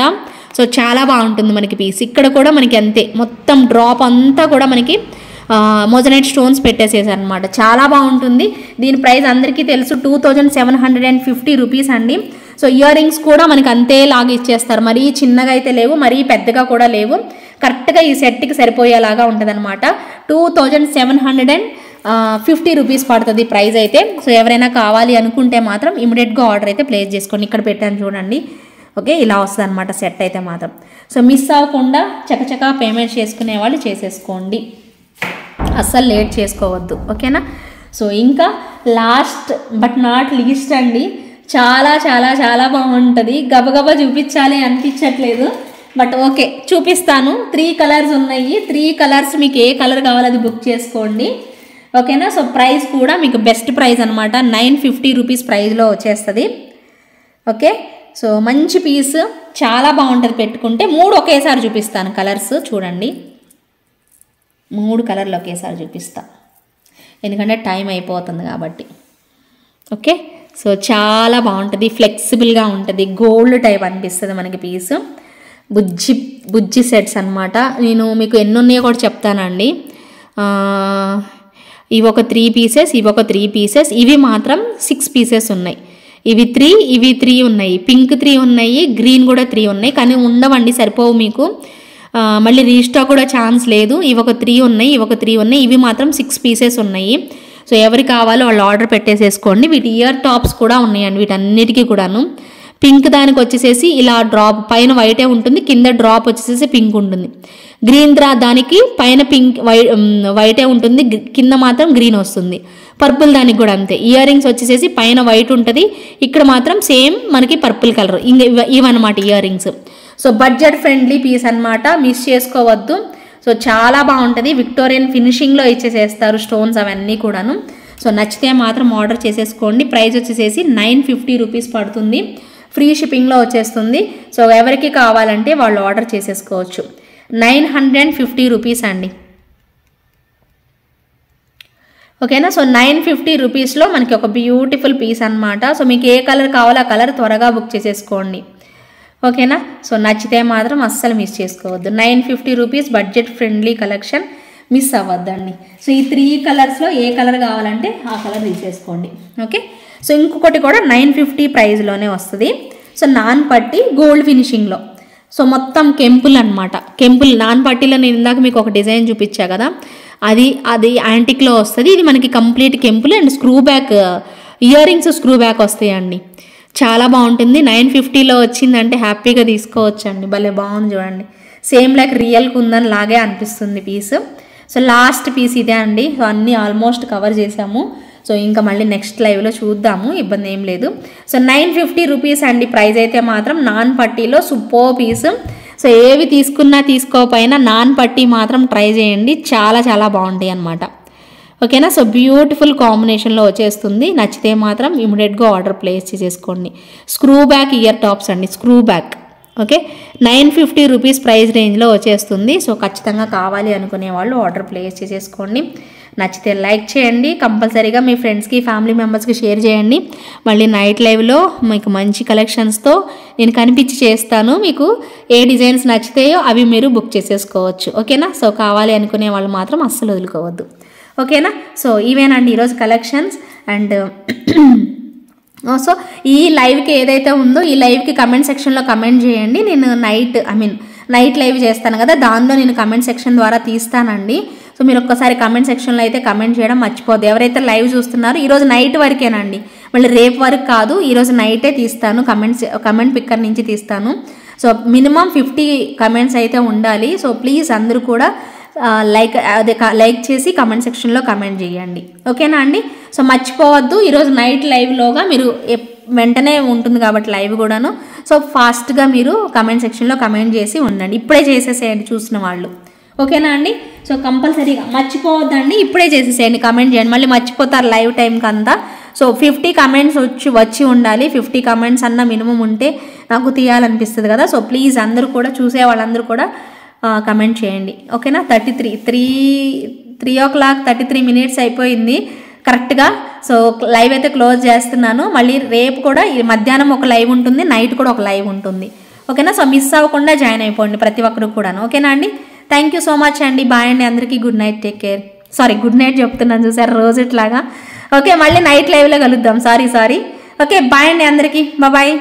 సో చాలా బాగుంటుంది మనకి పీస్. ఇక్కడ కూడా మనకి అంతే, మొత్తం డ్రాప్ అంతా కూడా మనకి మోజనైట్ స్టోన్స్ పెట్టేసేసారు అనమాట, చాలా బాగుంటుంది. దీని ప్రైస్ అందరికీ తెలుసు, 2750 రూపీస్ అండి. సో ఇయర్ రింగ్స్ కూడా మనకి అంతే లాగా ఇచ్చేస్తారు, మరీ చిన్నగా అయితే లేవు, మరీ పెద్దగా కూడా లేవు, కరెక్ట్గా ఈ సెట్కి సరిపోయేలాగా ఉంటుంది అనమాట. 2750 రూపీస్ పడుతుంది ప్రైస్ అయితే. సో ఎవరైనా కావాలి అనుకుంటే మాత్రం ఇమీడియట్గా ఆర్డర్ అయితే ప్లేస్ చేసుకోండి. ఇక్కడ పెట్టాను చూడండి. ఓకే, ఇలా వస్తుంది అనమాట సెట్ అయితే మాత్రం. సో మిస్ అవ్వకుండా చకచకా పేమెంట్ చేసుకునే వాళ్ళు చేసేసుకోండి, అస్సలు లేట్ చేసుకోవద్దు. ఓకేనా. సో ఇంకా లాస్ట్ బట్ నాట్ లీస్ట్ అండి, చాలా చాలా చాలా బాగుంటుంది. గబగబా చూపించాలి అనిపించట్లేదు, బట్ ఓకే చూపిస్తాను. 3 కలర్స్ ఉన్నాయి, 3 కలర్స్ మీకు ఏ కలర్ కావాలో అది బుక్ చేసుకోండి. ఓకేనా. సో ప్రైస్ కూడా మీకు బెస్ట్ ప్రైస్ అనమాట, 950 రూపీస్ ప్రైస్లో వచ్చేస్తుంది. ఓకే. సో మంచి పీస్, చాలా బాగుంటుంది పెట్టుకుంటే. 3 ఒకేసారి చూపిస్తాను కలర్స్, చూడండి 3 కలర్లు ఒకేసారి చూపిస్తా, ఎందుకంటే టైం అయిపోతుంది కాబట్టి. ఓకే. సో చాలా బాగుంటుంది, ఫ్లెక్సిబుల్గా ఉంటుంది, గోల్డ్ టైప్ అనిపిస్తుంది మనకి పీస్. బుజ్జి సెట్స్ అనమాట. నేను మీకు ఎన్ని ఉన్నాయో కూడా చెప్తానండి. ఇవి ఒక 3 పీసెస్, ఇవి ఒక 3 పీసెస్, ఇవి మాత్రం 6 పీసెస్ ఉన్నాయి. ఇవి 3 ఉన్నాయి, పింక్ 3 ఉన్నాయి, గ్రీన్ కూడా 3 ఉన్నాయి. కానీ ఉండవండి, సరిపోవు మీకు, మళ్ళీ రీస్టాక్ కూడా ఛాన్స్ లేదు. ఇవి ఒక 3 ఉన్నాయి, ఇవి ఒక 3 ఉన్నాయి, ఇవి మాత్రం 6 పీసెస్ ఉన్నాయి. సో ఎవరు కావాలో వాళ్ళు ఆర్డర్ పెట్టేసేసుకోండి. వీటి ఇయర్ టాప్స్ కూడా ఉన్నాయండి వీటన్నిటికీ కూడాను. పింక్ దానికి వచ్చేసేసి ఇలా డ్రాప్, పైన వైటే ఉంటుంది, కింద డ్రాప్ వచ్చేసేసి పింక్ ఉంటుంది. గ్రీన్ దానికి పైన పింక్ వైటే ఉంటుంది, కింద మాత్రం గ్రీన్ వస్తుంది. పర్పుల్ దానికి కూడా అంతే. ఇయర్ రింగ్స్ వచ్చేసేసి పైన వైట్ ఉంటుంది, ఇక్కడ మాత్రం సేమ్ మనకి పర్పుల్ కలర్. ఇవన్నమాట earrings. So budget friendly piece అనమాట, మిస్ చేసుకోవద్దు. సో చాలా బాగుంటుంది, విక్టోరియన్ ఫినిషింగ్లో ఇచ్చేసేస్తారు స్టోన్స్ అవన్నీ కూడాను. సో నచ్చితే మాత్రం ఆర్డర్ చేసేసుకోండి. ప్రైస్ వచ్చేసేసి 950 రూపీస్ పడుతుంది. ఫ్రీ షిప్పింగ్లో వచ్చేస్తుంది. సో ఎవరికి కావాలంటే వాళ్ళు ఆర్డర్ చేసేసుకోవచ్చు. 950 రూపీస్ అండి. ఓకేనా. సో 950 రూపీస్లో మనకి ఒక బ్యూటిఫుల్ పీస్ అనమాట. సో మీకు ఏ కలర్ కావాలో ఆ కలర్ త్వరగా బుక్ చేసేసుకోండి. ఓకేనా. సో నచ్చితే మాత్రం అస్సలు మిస్ చేసుకోవద్దు. 950 rupees budget friendly collection, miss అవ్వద్దండి. సో ఈ 3 కలర్స్లో ఏ కలర్ కావాలంటే ఆ కలర్ తీసేసుకోండి. ఓకే. సో ఇంకొకటి కూడా 950 ప్రైస్లోనే వస్తుంది. సో నాన్ పట్టి గోల్డ్ ఫినిషింగ్లో, సో మొత్తం కెంపుల్ అనమాట. కెంపుల్ నాన్ పట్టీలో నేను ఇందాక మీకు ఒక డిజైన్ చూపించా కదా, అది యాంటిక్లో వస్తుంది. ఇది మనకి కంప్లీట్ కెంపుల్ and screw back ear rings screw back వస్తాయండి. చాలా బాగుంటుంది. 950లో వచ్చిందంటే హ్యాపీగా తీసుకోవచ్చండి. భలే బాగుంది చూడండి. సేమ్ లైక్ రియల్ కుందన్ లాగే అనిపిస్తుంది పీస్. సో లాస్ట్ పీస్ ఇదే అండి. సో అన్నీ ఆల్మోస్ట్ కవర్ చేసాము. సో ఇంకా మళ్ళీ నెక్స్ట్ లైవ్లో చూద్దాము, ఇబ్బంది ఏం లేదు. సో 950 రూపీస్ అండి ప్రైస్ అయితే మాత్రం. నాన్ పట్టీలో సూపర్ పీస్. సో ఏవి తీసుకున్నా తీసుకోకపోయినా నాన్ పట్టీ మాత్రం ట్రై చేయండి, చాలా చాలా బాగుంటాయి అన్నమాట. ఓకేనా. సో బ్యూటిఫుల్ కాంబినేషన్లో వచ్చేస్తుంది. నచ్చితే మాత్రం ఇమీడియట్గా ఆర్డర్ ప్లేస్ చేసేసుకోండి. స్క్రూ బ్యాక్ ఇయర్ టాప్స్ అండి, screw back. Okay. 950 rupees price రేంజ్లో వచ్చేస్తుంది. సో ఖచ్చితంగా కావాలి అనుకునే వాళ్ళు ఆర్డర్ ప్లేస్ చేసేసుకోండి. నచ్చితే లైక్ చేయండి, కంపల్సరీగా మీ ఫ్రెండ్స్కి ఫ్యామిలీ మెంబర్స్కి షేర్ చేయండి. మళ్ళీ నైట్ లైవ్లో మీకు మంచి కలెక్షన్స్తో నేను కనిపించి చేస్తాను. మీకు ఏ డిజైన్స్ నచ్చితాయో అవి మీరు బుక్ చేసేసుకోవచ్చు. ఓకేనా. సో కావాలి అనుకునే వాళ్ళు మాత్రం అస్సలు వదులుకోవద్దు. ఓకేనా. సో ఇవేనండి ఈరోజు కలెక్షన్స్. అండ్ సో ఈ లైవ్కి ఏదైతే ఉందో ఈ లైవ్కి కమెంట్ సెక్షన్లో కమెంట్ చేయండి. నేను నైట్ లైవ్ చేస్తాను కదా, దానిలో నేను కమెంట్ సెక్షన్ ద్వారా తీస్తానండి. సో మీరు ఒక్కసారి కమెంట్ సెక్షన్లో అయితే కమెంట్ చేయడం మర్చిపోద్దు. ఎవరైతే లైవ్ చూస్తున్నారో ఈరోజు నైట్ వరకేనండి, మళ్ళీ రేపు వరకు కాదు, ఈరోజు నైటే తీస్తాను. కమెంట్ పిక్కర్ నుంచి తీస్తాను. సో మినిమం 50 కమెంట్స్ అయితే ఉండాలి. సో ప్లీజ్ అందరూ కూడా లైక్ చేసి కమెంట్ సెక్షన్లో కమెంట్ చేయండి. ఓకేనా అండి. సో మర్చిపోవద్దు, ఈరోజు నైట్ లైవ్లోగా మీరు వెంటనే ఉంటుంది కాబట్టి లైవ్ కూడాను. సో ఫాస్ట్గా మీరు కమెంట్ సెక్షన్లో కమెంట్ చేసి ఉండండి. ఇప్పుడే చేసేసేయండి చూసిన వాళ్ళు. ఓకేనా అండి. సో కంపల్సరీగా మర్చిపోవద్దండి, ఇప్పుడే చేసేసేయండి, కమెంట్ చేయండి. మళ్ళీ మర్చిపోతారు లైవ్ టైంకి అంతా. సో 50 కమెంట్స్ వచ్చి ఉండాలి. 50 కమెంట్స్ అన్న మినిమం ఉంటే నాకు తీయాలనిపిస్తుంది కదా. సో ప్లీజ్ అందరూ కూడా, చూసే వాళ్ళందరూ కూడా కమెంట్ చేయండి. ఓకేనా. 3:33 minutes అయిపోయింది కరెక్ట్గా. సో లైవ్ అయితే క్లోజ్ చేస్తున్నాను. మళ్ళీ రేపు కూడా మధ్యాహ్నం ఒక లైవ్ ఉంటుంది, నైట్ కూడా ఒక లైవ్ ఉంటుంది. ఓకేనా. సో మిస్ అవ్వకుండా జాయిన్ అయిపోండి ప్రతి ఒక్కరికి కూడా. ఓకేనా అండి. థ్యాంక్ యూ సో మచ్ అండి. బాయ్ అండి అందరికీ. Good night, take care. Good night చెప్తున్నాను చూసారు రోజు ఇట్లాగా. ఓకే మళ్ళీ నైట్ లైవ్లో కలుద్దాం. సారీ. ఓకే బాయ్ అండి అందరికీ. బాయ్.